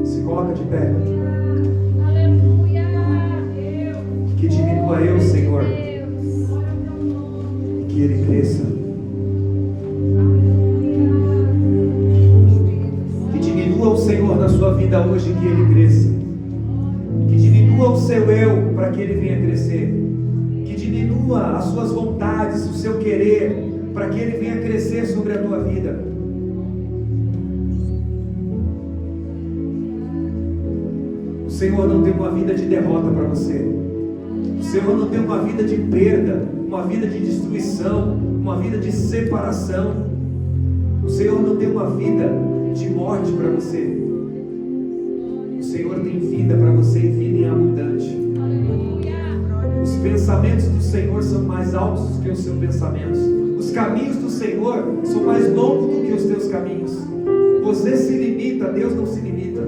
Se coloca de pé. Aleluia. Que diminua eu, Senhor, que Ele cresça. Que diminua o Senhor na sua vida hoje, que Ele cresça. Que diminua o seu eu para que Ele venha crescer. Que diminua as suas vontades, o seu querer, para que Ele venha crescer sobre a tua vida. O Senhor não tem uma vida de derrota para você. O Senhor não tem uma vida de perda, uma vida de destruição, uma vida de separação. O Senhor não tem uma vida de morte para você. O Senhor tem vida para você e vida em abundante. Os pensamentos do Senhor são mais altos do que os seus pensamentos. Os caminhos do Senhor são mais longos do que os teus caminhos. Você se limita, Deus não se limita.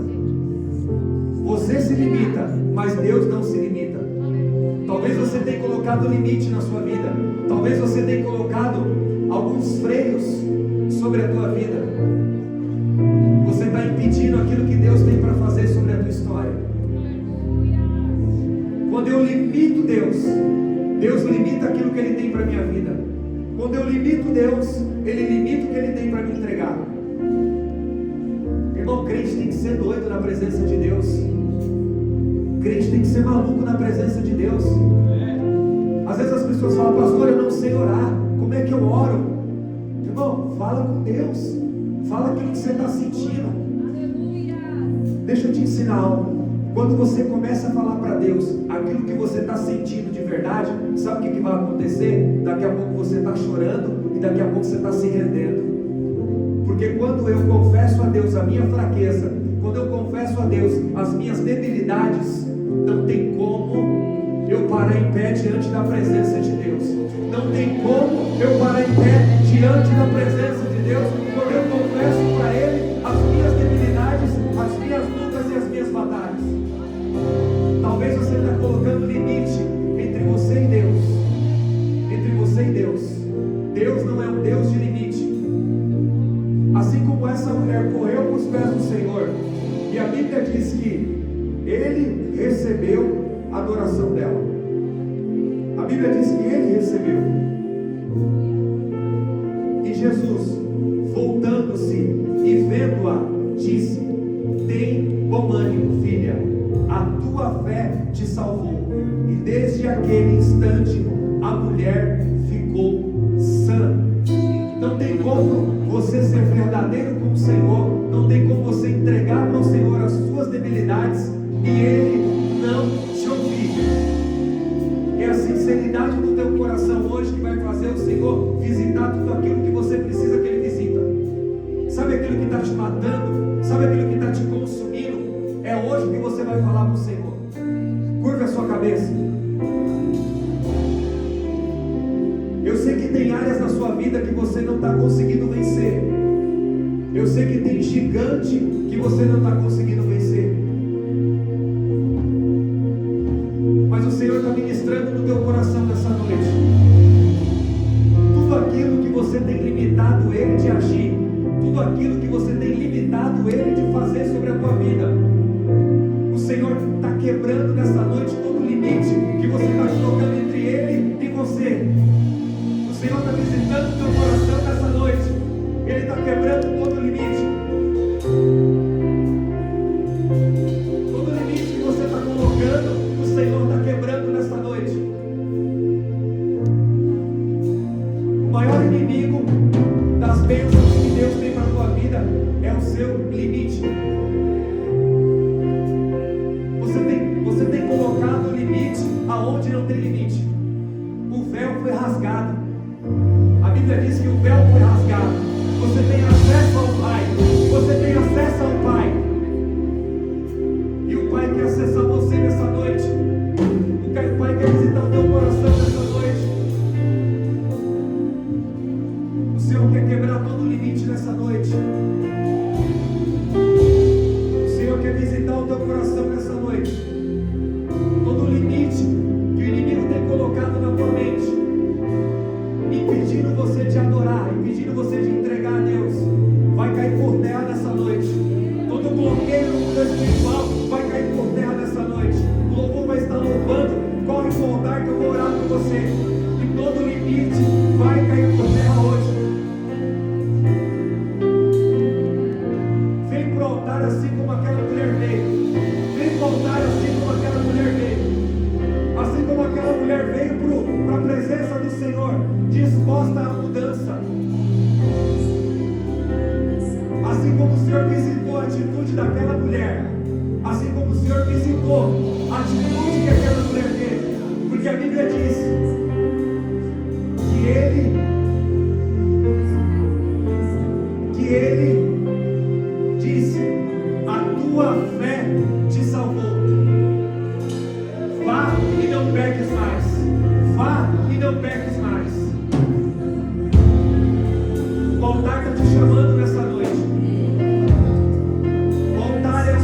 Você se limita, mas Deus não se limita. Talvez você tenha colocado limite na sua vida. Talvez você tenha colocado alguns freios sobre a tua vida. Você está impedindo aquilo que Deus tem para fazer sobre a tua história. Quando eu limito Deus, Deus limita aquilo que Ele tem para a minha vida. Quando eu limito Deus, Ele limita o que Ele tem para me entregar. Irmão, crente tem que ser doido na presença de Deus. crente tem que ser maluco na presença de Deus. Às vezes as pessoas falam, pastor, eu não sei orar, como é que eu oro? Irmão, fala com Deus, fala aquilo que você está sentindo. Aleluia. Deixa eu te ensinar algo. Quando você começa a falar para Deus aquilo que você está sentindo de verdade, sabe o que vai acontecer? Daqui a pouco você está chorando e daqui a pouco você está se rendendo. Porque quando eu confesso a Deus a minha fraqueza, quando eu confesso a Deus as minhas debilidades, não tem como eu parar em pé diante da presença de Deus. Não tem como eu parar em pé diante da presença de Deus, quando eu confesso para Ele as minhas debilidades, as minhas lutas e as minhas batalhas. Talvez você está colocando limite entre você e Deus. Entre você e Deus. Deus não é um Deus de limite. Assim como essa mulher correu para os pés do Senhor, e a Bíblia diz que ele recebeu a adoração dela. A Bíblia diz que ele recebeu. E Jesus, voltando-se e vendo-a, disse: tem bom ânimo, filha, a tua fé te salvou. E desde aquele instante a mulher ficou sã. Não tem como você ser verdadeiro com o Senhor, não tem como você entregar para o Senhor as suas debilidades e Ele não te ouvir. É a sinceridade do teu coração hoje que vai fazer o Senhor visitar tudo aquilo que você precisa que Ele visita. Sabe aquilo que está te matando? Sabe aquilo que está te consumindo? É hoje que você vai falar para o Senhor. Curva a sua cabeça. Eu sei que tem áreas na sua vida que você não está conseguindo vencer. Eu sei que tem gigante que você não está conseguindo vencer. Mas o Senhor está ministrando no teu coração nessa noite. Tudo aquilo que você tem limitado Ele de agir, tudo aquilo que você tem limitado Ele de fazer sobre a tua vida, o Senhor está quebrando nessa noite todo o limite que você está colocando entre Ele e você. O Senhor está visitando o teu coração nessa noite. Ele está quebrando todo o limite. Todo o limite que você está colocando, o Senhor está quebrando nessa noite. O maior inimigo das bênçãos que Deus tem para a tua vida é o seu limite. Você tem colocado o limite aonde não tem limite. O véu foi rasgado. A Bíblia diz que o véu foi rasgado. Você tem acesso ao Pai. Você tem acesso ao Pai. E o Pai quer acessar você nessa noite. O Pai quer visitar o teu coração nessa noite. O Senhor quer quebrar todo o limite nessa noite. O Senhor quer visitar o teu coração nessa noite. Todo o limite que o inimigo tem colocado na tua mente, impedindo você de adorar, impedindo você de entregar a Deus, vai cair por terra nessa noite. Todo bloqueio no mundo espiritual vai cair por terra nessa noite. O louvor vai estar louvando. Corre para o altar que eu vou orar por você. E todo limite vai cair por terra hoje. Vem para o altar assim como aquela mulher veio. Vem para o altar assim como aquela mulher veio. Assim como aquela mulher veio para a presença do Senhor, disposta à mudança. Assim como o Senhor visitou a atitude daquela mulher, assim como o Senhor visitou a atitude que aquela mulher teve, porque a Bíblia diz que Ele disse: a tua fé te salvou. Vá e não peques mais. Vá e não peques mais. O altar está te chamando nessa noite. O altar é o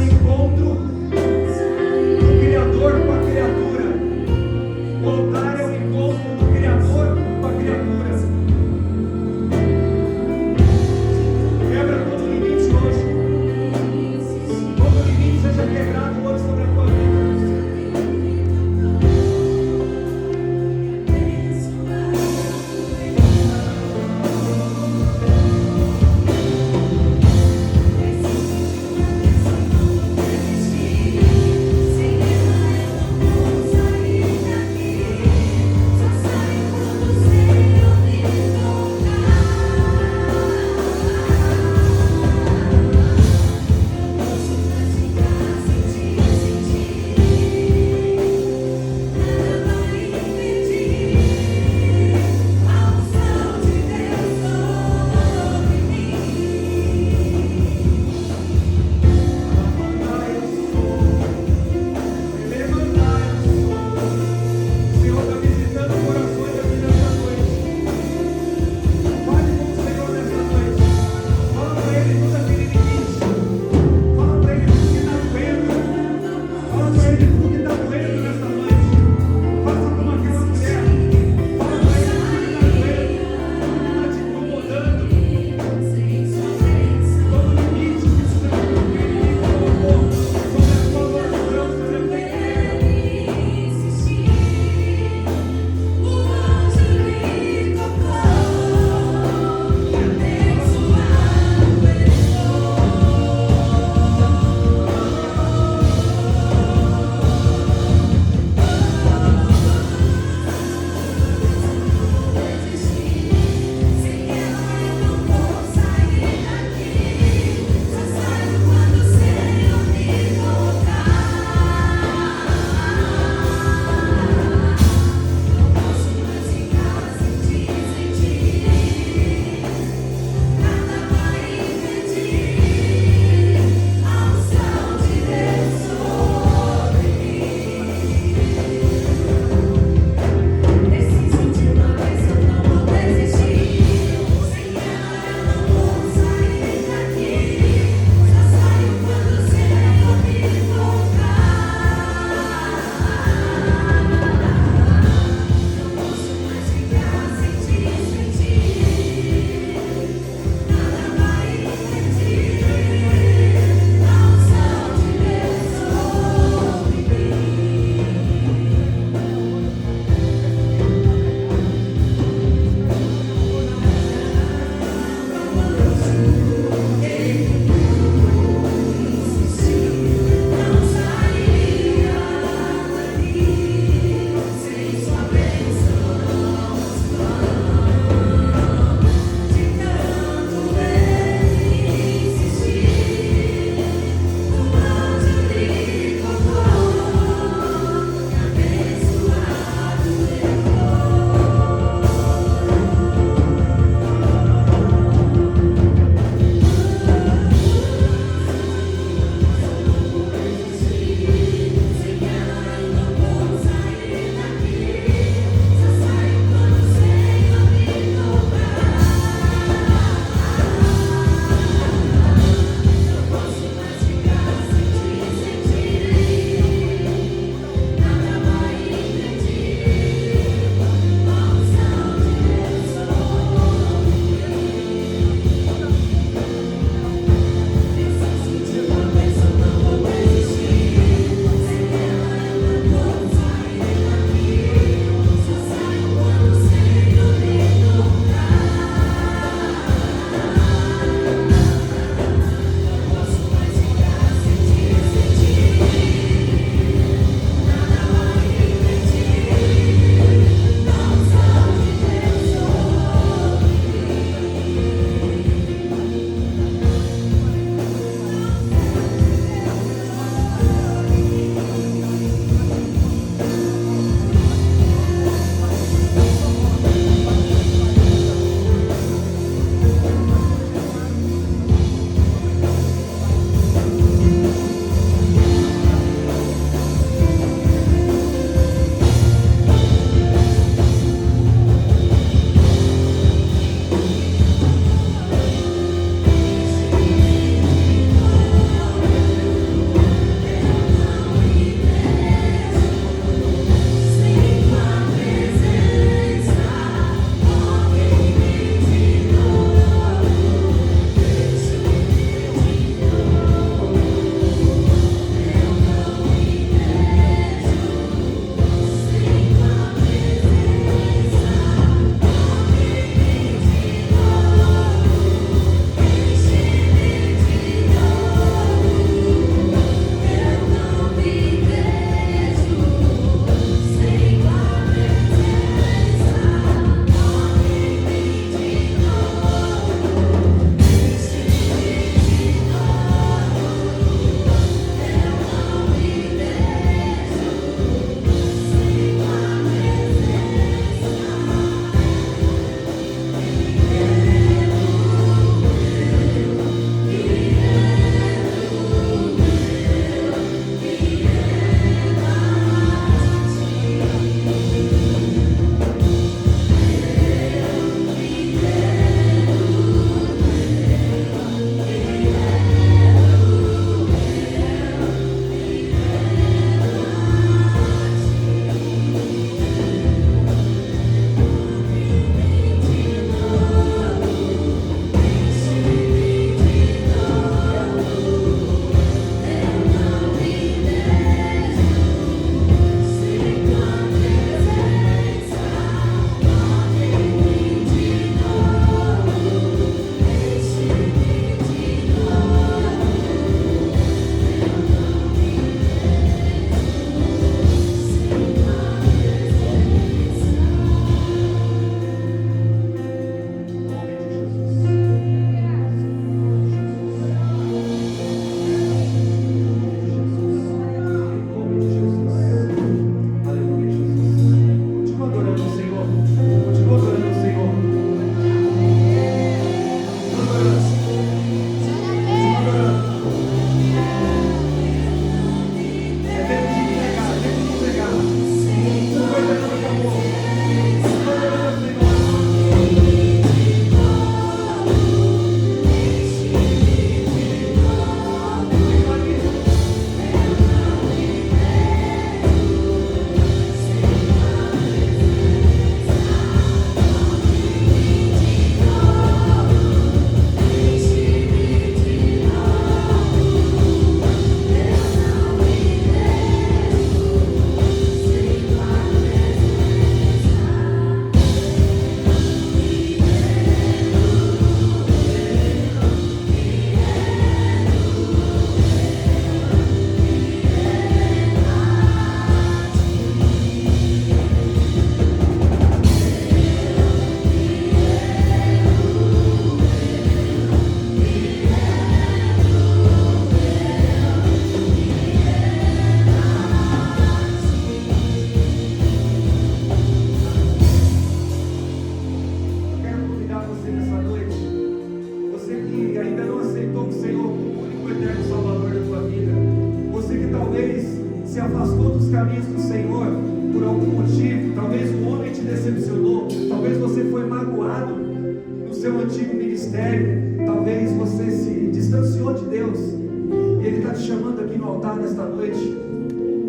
altar nesta noite.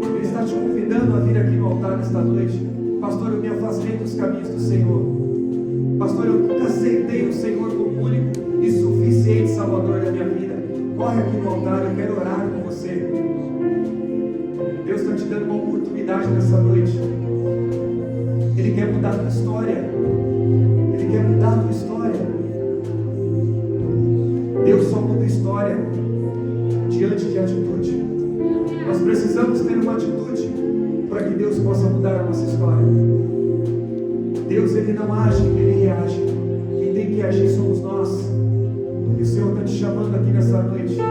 Ele está te convidando a vir aqui no altar nesta noite. Pastor, eu me afastei dos caminhos do Senhor. Pastor, eu nunca aceitei o Senhor como único e suficiente Salvador da minha vida. Corre aqui no altar, eu quero orar com você. Deus está te dando uma oportunidade nessa noite. Ele quer mudar a tua história. Ele quer mudar a tua história. Deus só muda a história diante de atitude. Nós precisamos ter uma atitude para que Deus possa mudar a nossa história. Deus, Ele não age, Ele reage. Quem tem que agir somos nós. E o Senhor está te chamando aqui nessa noite. É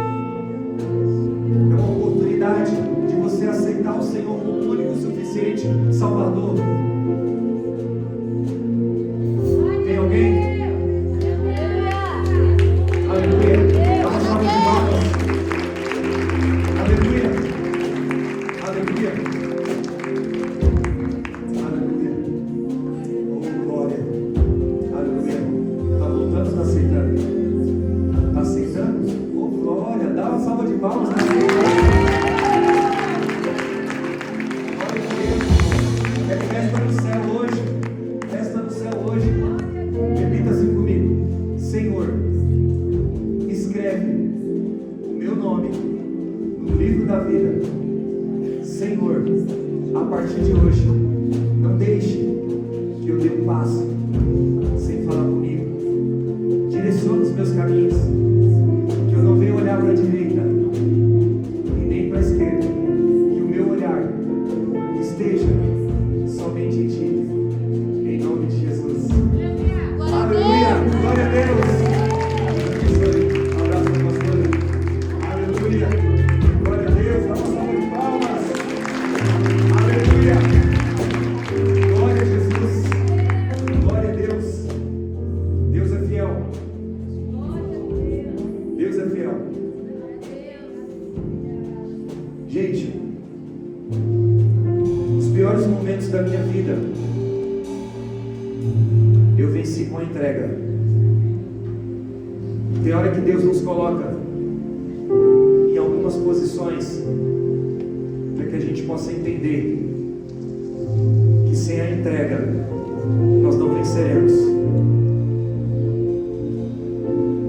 uma oportunidade de você aceitar o Senhor como único, suficiente Salvador. Tem alguém? Aleluia. Dá uma salva de palmas. Aleluia. Aleluia. Aleluia. Oh, glória. Aleluia. Está voltando, está aceitando? Está aceitando? Oh, glória. Dá uma salva de palmas. Festa no céu hoje. Festa no céu hoje. Repita assim comigo. Senhor, escreve o meu nome no livro da vida. Senhor, a partir de hoje, não deixe que eu dê um passo sem falar comigo. Direcione os meus caminhos, que eu não venha olhar para a direita e nem para a esquerda, que o meu olhar esteja somente em Ti, em nome de Jesus. Aleluia, glória a Deus. Um abraço para a pastora. Aleluia, glória a Deus. Dá uma salva de palmas. Aleluia, glória a Jesus. Glória a Deus. Deus é fiel. Deus é fiel. Gente, os piores momentos da minha vida eu venci com a entrega. Tem hora que Deus nos coloca em algumas posições para que a gente possa entender que sem a entrega nós não venceremos.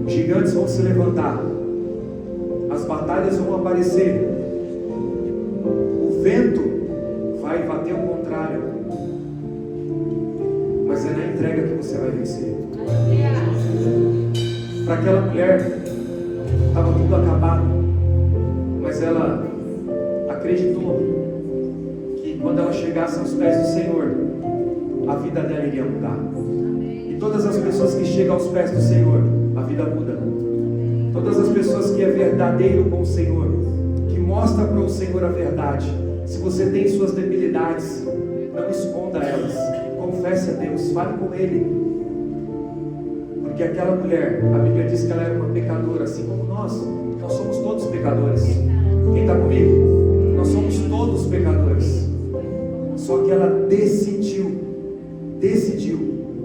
Gigantes vão se levantar, as batalhas vão aparecer, o vento vai bater o contrário, mas é na entrega que você vai vencer. Para aquela mulher, estava tudo acabado, mas ela acreditou que quando ela chegasse aos pés do Senhor, a vida dela iria mudar. E todas as pessoas que chegam aos pés do Senhor, a vida muda. Todas as pessoas que é verdadeiro com o Senhor, que mostra para o Senhor a verdade. Se você tem suas debilidades, não esconda elas. Confesse a Deus, fale com Ele. Porque aquela mulher, a Bíblia diz que ela era uma pecadora, assim como nós somos todos pecadores. Quem está comigo? Nós somos todos pecadores. Só que ela decidiu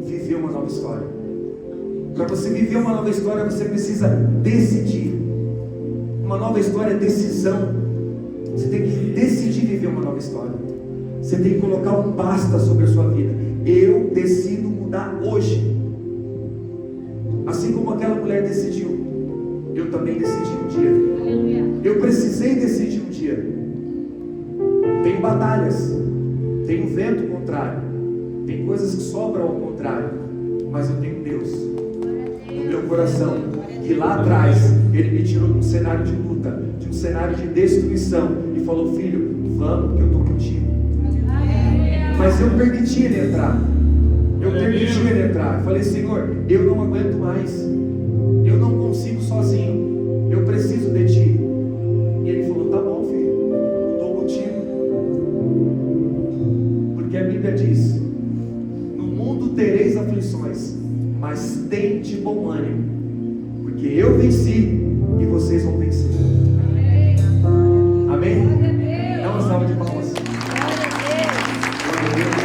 viver uma nova história. Para você viver uma nova história, você precisa decidir. Uma nova história é decisão. Você tem que decidir viver uma nova história. Você tem que colocar um basta sobre a sua vida. Eu decido mudar hoje. Assim como aquela mulher decidiu, eu também decidi um dia. Eu precisei decidir um dia. Tem batalhas, tem um vento contrário, tem coisas que sobram ao contrário, mas eu tenho Deus no meu coração, que lá atrás Ele me tirou de um cenário de luta, de um cenário de destruição, e falou: filho, vamos que eu estou contigo. Mas eu permiti Ele entrar. Eu falei: Senhor, eu não aguento mais, eu não consigo sozinho, eu preciso de Ti. E Ele falou: tá bom, filho, estou contigo. Porque a Bíblia diz: no mundo tereis aflições, mas tem de bom ânimo, porque eu venci e vocês vão vencer. Amém? Dá uma salva de palmas. Glória a Deus.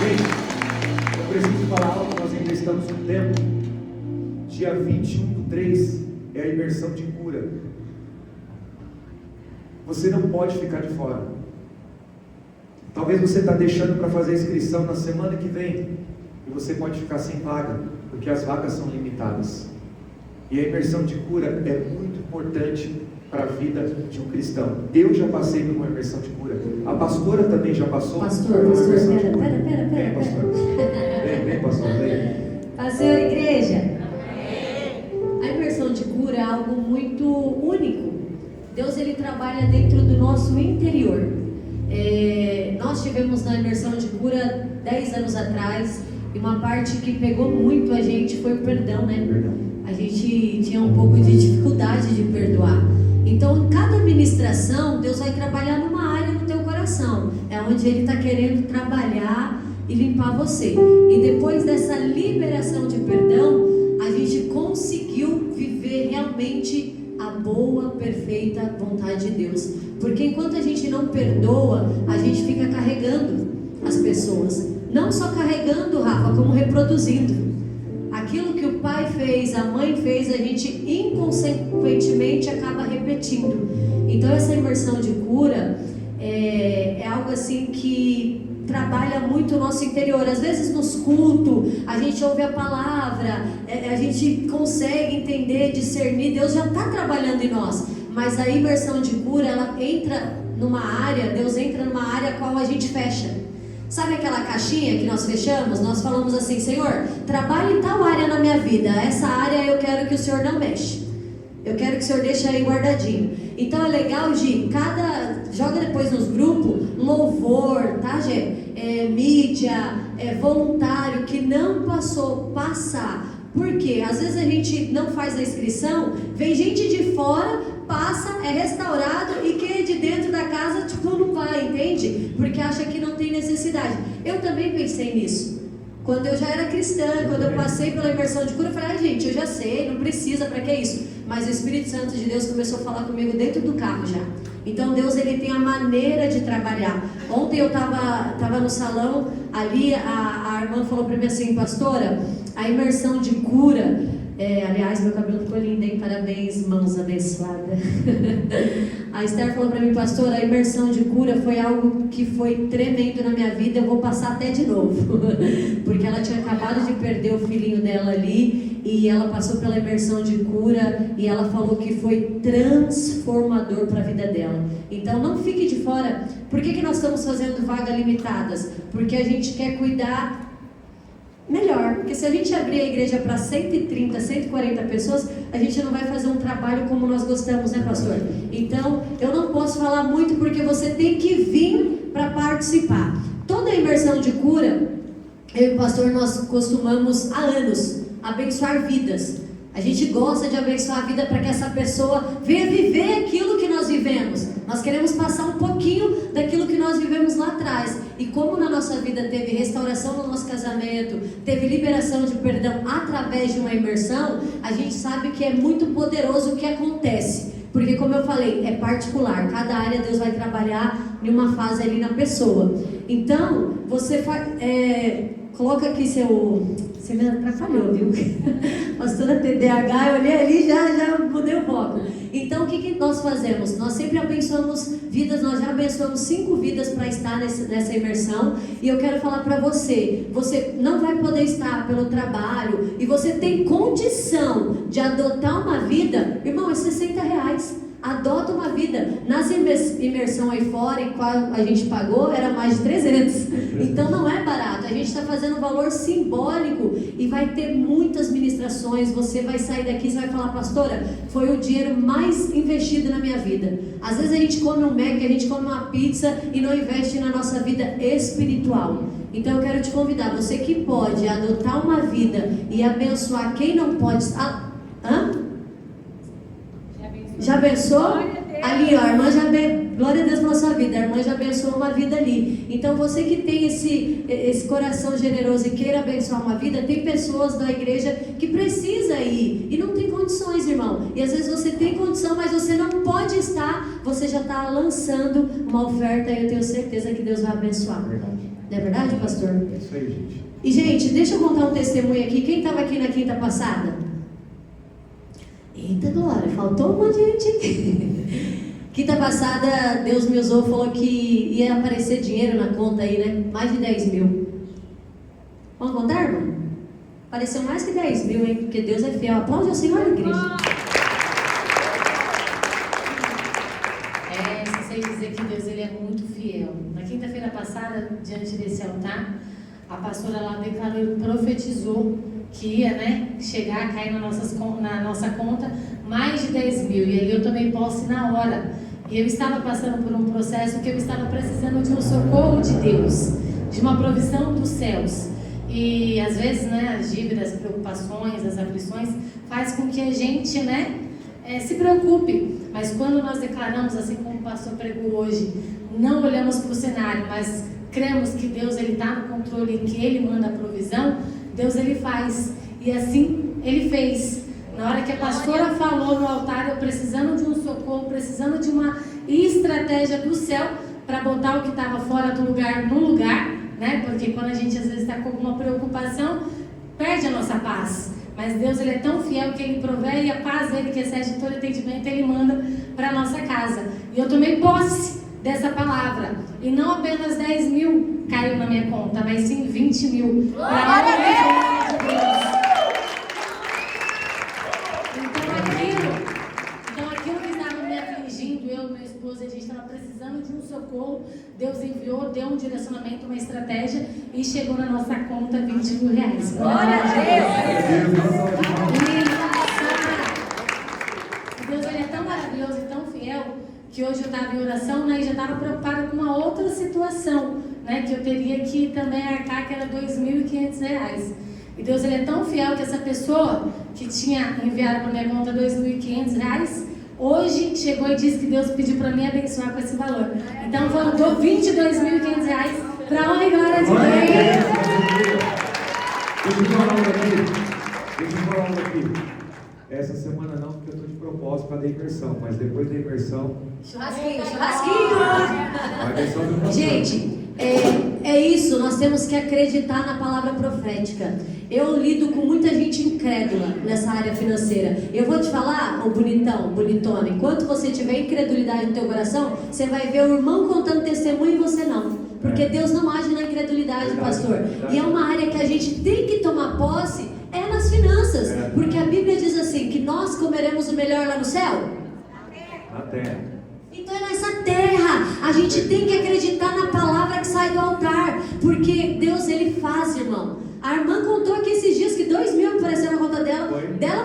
Gente, eu preciso falar algo. Nós ainda estamos no tempo. Dia 21/3 é a imersão de cura. Você não pode ficar de fora. Talvez você está deixando para fazer a inscrição na semana que vem, e você pode ficar sem vaga, porque as vagas são limitadas. E a imersão de cura é muito importante para a vida de um cristão. Eu já passei por uma imersão de cura. A pastora também já passou por uma imersão de cura. Vem, pastor. Vem, pastor. Vem. Pastor, igreja. A imersão de cura é algo muito único. Deus, ele trabalha dentro do nosso interior. Nós tivemos na imersão de cura 10 anos atrás, e uma parte que pegou muito a gente foi o perdão, né? A gente tinha um pouco de dificuldade de perdoar. Então, em cada ministração, Deus vai trabalhar numa área no teu coração. É onde Ele está querendo trabalhar e limpar você. E depois dessa liberação de perdão, a gente conseguiu viver realmente a boa, perfeita vontade de Deus. Porque enquanto a gente não perdoa, a gente fica carregando as pessoas. Não só carregando, Rafa, como reproduzindo. Aquilo que o pai fez, a mãe fez, a gente inconsequentemente acaba repetindo. Então essa imersão de cura é algo assim que trabalha muito o nosso interior. Às vezes nos cultos, a gente ouve a palavra, a gente consegue entender, discernir, Deus já está trabalhando em nós. Mas a imersão de cura, ela entra numa área, Deus entra numa área a qual a gente fecha. Sabe aquela caixinha que nós fechamos? Nós falamos assim: Senhor, trabalhe em tal área na minha vida. Essa área eu quero que o Senhor não mexe. Eu quero que o Senhor deixe aí guardadinho. Então é legal de joga depois nos grupos, louvor, tá, gente? Mídia, voluntário que não passar. Por quê? Às vezes a gente não faz a inscrição, vem gente de fora, passa, é restaurado, e quem é de dentro da casa, não vai, entende? Porque acha que não tem necessidade. Eu também pensei nisso. Quando eu já era cristã, quando eu passei pela imersão de cura, eu falei: gente, eu já sei, não precisa, para que isso? Mas o Espírito Santo de Deus começou a falar comigo dentro do carro já. Então Deus, ele tem a maneira de trabalhar. Ontem eu tava no salão, ali a irmã falou para mim assim: pastora, a imersão de cura, aliás, meu cabelo ficou lindo, hein? Parabéns, mãos abençoadas. A Esther falou para mim: pastora, a imersão de cura foi algo que foi tremendo na minha vida, eu vou passar até de novo. Porque ela tinha acabado de perder o filhinho dela ali, e ela passou pela imersão de cura, e ela falou que foi transformador para a vida dela. Então não fique de fora. Por que nós estamos fazendo vagas limitadas? Porque a gente quer cuidar melhor, porque se a gente abrir a igreja para 130, 140 pessoas, a gente não vai fazer um trabalho como nós gostamos, né, pastor? Então, eu não posso falar muito, porque você tem que vir para participar. Toda a imersão de cura, eu e o pastor, nós costumamos há anos abençoar vidas. A gente gosta de abençoar a vida para que essa pessoa venha viver aquilo que nós vivemos. Nós queremos passar um pouquinho daquilo que nós vivemos lá atrás. E como na nossa vida teve restauração no nosso casamento, teve liberação de perdão através de uma imersão, a gente sabe que é muito poderoso o que acontece. Porque, como eu falei, é particular. Cada área Deus vai trabalhar em uma fase ali na pessoa. Então, você coloca aqui você me atrapalhou, viu? Pastora TDAH, eu olhei ali e já mudei o foco. Então, o que nós fazemos? Nós sempre abençoamos vidas. Nós já abençoamos 5 vidas para estar nessa imersão. E eu quero falar para você: você não vai poder estar pelo trabalho, e você tem condição de adotar uma vida, irmão, é R$60. Adota uma vida. Nas imersão aí fora, em qual a gente pagou, era mais de 300. Então não é barato. A gente está fazendo um valor simbólico, e vai ter muitas ministrações. Você vai sair daqui e vai falar: pastora, foi o dinheiro mais investido na minha vida. Às vezes a gente come um Mac, a gente come uma pizza e não investe na nossa vida espiritual. Então eu quero te convidar, você que pode adotar uma vida e abençoar quem não pode. Já abençoou? Ali, ó, a irmã glória a Deus pela sua vida, a irmã já abençoou uma vida ali. Então você que tem esse coração generoso e queira abençoar uma vida, tem pessoas da igreja que precisa ir e não tem condições, irmão. E às vezes você tem condição, mas você não pode estar. Você já está lançando uma oferta, e eu tenho certeza que Deus vai abençoar. Verdade. Não é verdade, pastor? É isso aí, gente. E gente, deixa eu contar um testemunho aqui. Quem estava aqui na quinta passada? Eita glória, faltou um monte de gente aqui. Quinta passada, Deus me usou, falou que ia aparecer dinheiro na conta aí, né? Mais de 10 mil. Vamos contar, irmão? Apareceu mais que 10 mil, hein? Porque Deus é fiel. Aplaude ao Senhor, igreja. Sei dizer que Deus ele é muito fiel. Na quinta-feira passada, diante desse altar, a pastora lá declarou, profetizou que ia, né, chegar a cair na nossa conta mais de 10 mil. E aí eu tomei posse na hora. E eu estava passando por um processo que eu estava precisando de um socorro de Deus, de uma provisão dos céus. E às vezes, né, as dívidas, as preocupações, as aflições faz com que a gente, né, se preocupe. Mas quando nós declaramos, assim como o pastor pregou hoje, não olhamos para o cenário, mas cremos que Deus está no controle e que Ele manda a provisão, Deus Ele faz. E assim Ele fez. Na hora que a pastora falou no altar, eu precisando de um socorro, precisando de uma estratégia do céu para botar o que estava fora do lugar no lugar, né? Porque quando a gente às vezes está com alguma preocupação, perde a nossa paz. Mas Deus ele é tão fiel que Ele provê e a paz dele, que excede todo entendimento, Ele manda para a nossa casa. E eu tomei posse dessa palavra. E não apenas 10 mil caiu na minha conta, mas sim 20 mil. Para Então aquilo que estava me afligindo, eu e meu esposo, a gente estava precisando de um socorro. Deus enviou, deu um direcionamento, uma estratégia e chegou na nossa conta 20 mil reais. Glória a Deus! Deus ele é tão maravilhoso e tão fiel que hoje eu estava em oração, né, e já estava preocupada com uma outra situação, né, que eu teria que também arcar, que era R$2.500. E Deus ele é tão fiel que essa pessoa que tinha enviado para minha conta R$2.500, hoje chegou e disse que Deus pediu para mim abençoar com esse valor. Então foram R$22.500 para a honra e glória de Deus. Deixa eu falar aqui. Essa semana não, porque eu estou de propósito para a imersão, mas depois da imersão... Churrasquinho! A imersão do pastor. Gente, é isso, nós temos que acreditar na palavra profética. Eu lido com muita gente incrédula nessa área financeira. Eu vou te falar, ô bonitão, bonitona, enquanto você tiver incredulidade no teu coração, você vai ver o irmão contando testemunho e você não. Porque Deus não age na incredulidade, pastor. E é uma área que a gente tem que tomar posse, é nas finanças. Porque a Bíblia diz assim, que nós comeremos o melhor lá no céu. Na terra. Então é nessa terra, a gente tem que acreditar na palavra que sai do altar, porque Deus ele faz, irmão. A irmã contou aqui esses dias que 2 mil apareceu na conta dela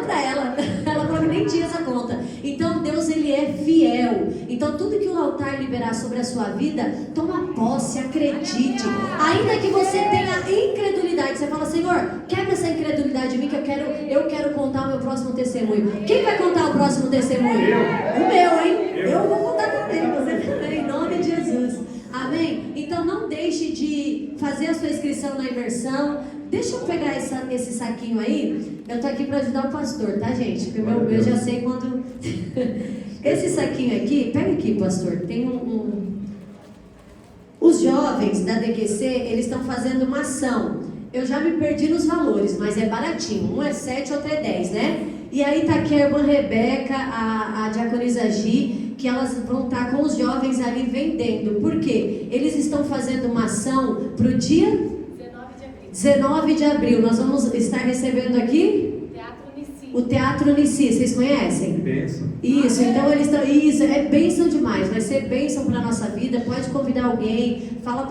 para ela, ela falou que nem tinha essa conta. Então Deus ele é fiel. Então tudo que o altar liberar sobre a sua vida, toma posse, acredite. Ainda que você tenha incredulidade, você fala, Senhor, quebra essa incredulidade de mim que eu quero contar o meu próximo testemunho. Quem vai contar o próximo testemunho? O meu, hein? Eu vou contar também, você também, em nome de Jesus. Amém? Então não deixe de fazer a sua inscrição na imersão. Deixa eu pegar esse saquinho aí. Eu tô aqui para ajudar o pastor, tá, gente? Porque eu já sei quando... Esse saquinho aqui, pega aqui, pastor. Tem Os jovens da DQC, eles estão fazendo uma ação. Eu já me perdi nos valores, mas é baratinho. Um é 7, outro é 10, né? E aí tá aqui a irmã Rebeca, a diaconisa Gi, que elas vão estar com os jovens ali vendendo. Por quê? Eles estão fazendo uma ação pro dia 19 de abril. Nós vamos estar recebendo aqui o Teatro Nici. Vocês conhecem? Bênção. Isso, então eles estão. Isso, é bênção demais. Vai ser bênção para a nossa vida. Pode convidar alguém. Fala,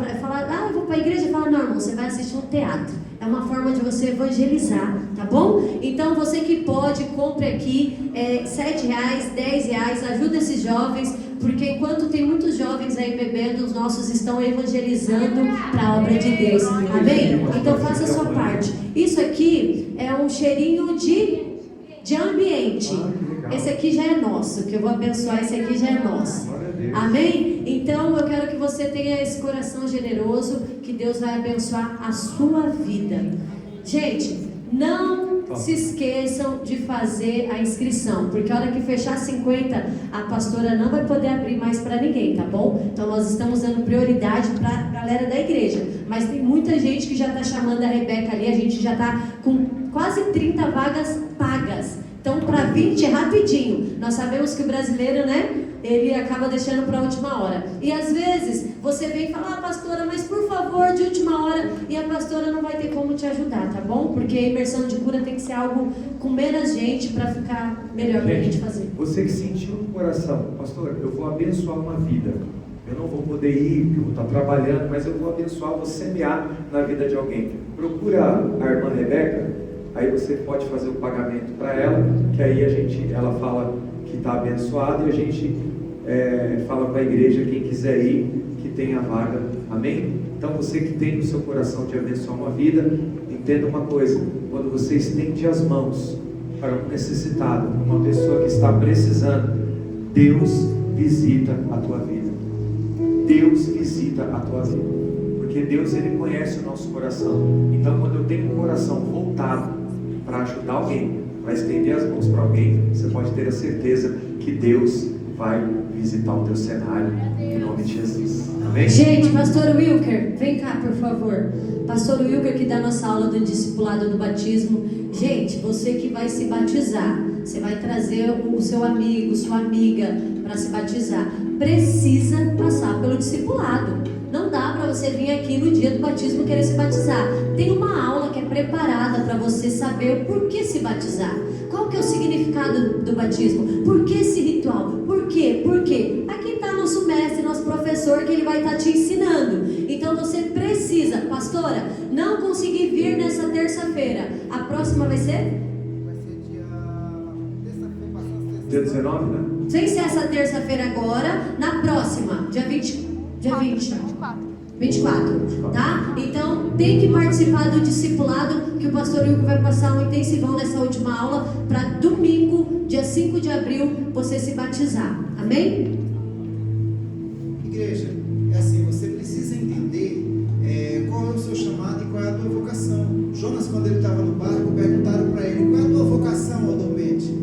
eu vou para a igreja. Fala, não, irmão, você vai assistir um teatro. É uma forma de você evangelizar, tá bom? Então você que pode, compre aqui R$7, R$10, ajuda esses jovens, porque enquanto tem muitos jovens aí bebendo, os nossos estão evangelizando para a obra de Deus, amém? Então faça a sua parte. Isso aqui é um cheirinho de ambiente. Esse aqui já é nosso, que eu vou abençoar, esse aqui já é nosso. Amém? Então eu quero que você tenha esse coração generoso, que Deus vai abençoar a sua vida. Gente, não se esqueçam de fazer a inscrição, porque a hora que fechar 50, a pastora não vai poder abrir mais para ninguém, tá bom? Então nós estamos dando prioridade para a galera da igreja, mas tem muita gente que já está chamando a Rebeca ali, a gente já está com quase 30 vagas pagas. Então para 20 rapidinho. Nós sabemos que o brasileiro, né? ele acaba deixando para a última hora. E às vezes você vem e fala: ah, pastora, mas por favor, de última hora, e a pastora não vai ter como te ajudar, tá bom? Porque a imersão de cura tem que ser algo com menos gente para ficar melhor para a gente fazer. Você que sentiu no coração: pastor, eu vou abençoar uma vida, eu não vou poder ir, porque eu vou estar trabalhando, mas eu vou abençoar, vou semear na vida de alguém. Procura a irmã Rebeca, aí você pode fazer o pagamento para ela, que aí ela fala que está abençoado e a gente fala para a igreja, quem quiser ir, que tem a vaga. Amém? Então você que tem no seu coração de abençoar uma vida, entenda uma coisa: quando você estende as mãos para um necessitado, uma pessoa que está precisando, Deus visita a tua vida. Deus visita a tua vida, porque Deus, Ele conhece o nosso coração. Então quando eu tenho um coração voltado para ajudar alguém, para estender as mãos para alguém, você pode ter a certeza que Deus vai visitar o teu cenário, em nome de Jesus. Amém? Gente, pastor Wilker, vem cá, por favor. Pastor Wilker, que dá nossa aula do discipulado do batismo. Gente, você que vai se batizar, você vai trazer o seu amigo, sua amiga para se batizar, precisa passar pelo discipulado. Não dá para você vir aqui no dia do batismo querer se batizar. Tem uma aula que é preparada para você saber o porquê se batizar. Qual que é o significado do batismo? Por que esse ritual? Por quê? Por quê? Aqui está nosso mestre, nosso professor, que ele vai estar te ensinando. Então você precisa. Pastora, não consegui vir nessa terça-feira. A próxima vai ser? Vai ser Dia 19, né? Sem ser essa terça-feira agora, na próxima, dia 24, tá? Então tem que participar do discipulado, que o pastor Hugo vai passar um intensivão nessa última aula, para domingo, dia 5 de abril, você se batizar. Amém? Igreja, é assim, você precisa entender qual é o seu chamado e qual é a tua vocação. Jonas, quando ele estava no barco, perguntaram para ele: qual é a tua vocação, Adormente?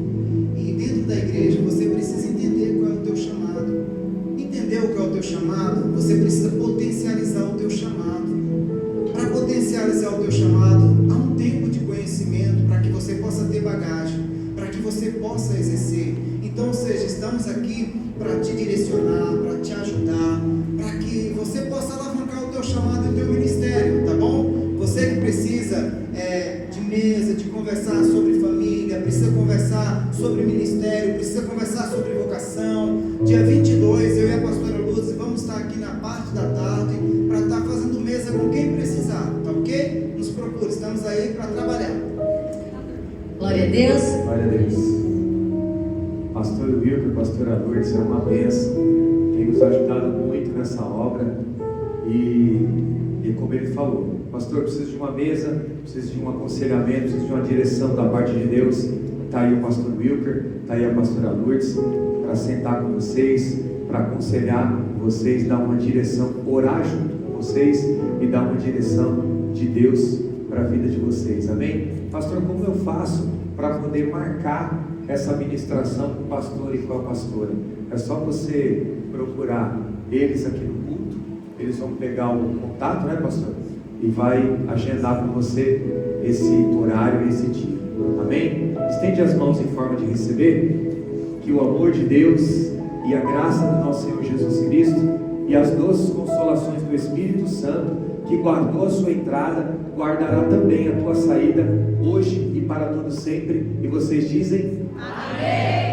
E dentro da igreja, você precisa entender qual é o teu chamado. Entendeu qual é o teu chamado? Você precisa potencializar o teu chamado. Para potencializar o teu chamado, há um tempo de conhecimento para que você possa ter bagagem, para que você possa exercer. Então, ou seja, estamos aqui para te direcionar, para te ajudar, para que você possa alavancar o teu chamado e o teu ministério, tá bom? Você que precisa de mesa, de conversar sobre família, precisa conversar sobre ministério, precisa conversar sobre vocação. Dia 22, eu e a pastora Luz vamos estar aqui na parte da tarde para estar fazendo mesa com quem precisar, tá ok? Nos procure, estamos aí para trabalhar. Glória a Deus. Glória a Deus. Pastor Wilker, pastora Lourdes, é uma bênção, tem nos ajudado muito nessa obra. E como ele falou: pastor, preciso de uma mesa, preciso de um aconselhamento, preciso de uma direção da parte de Deus. Está aí o pastor Wilker, está aí a pastora Lourdes, para sentar com vocês, para aconselhar vocês, dar uma direção, orar junto com vocês e dar uma direção de Deus para a vida de vocês. Amém? Pastor, como eu faço para poder marcar essa ministração com o pastor e com a pastora? É só você procurar eles aqui no culto, eles vão pegar o contato, né, pastor? E vai agendar com você esse horário, esse dia. Amém? Estende as mãos em forma de receber. Que o amor de Deus e a graça do nosso Senhor Jesus Cristo e as doces consolações do Espírito Santo, que guardou a sua entrada, guardará também a tua saída, hoje e para todo sempre. E vocês dizem: amém.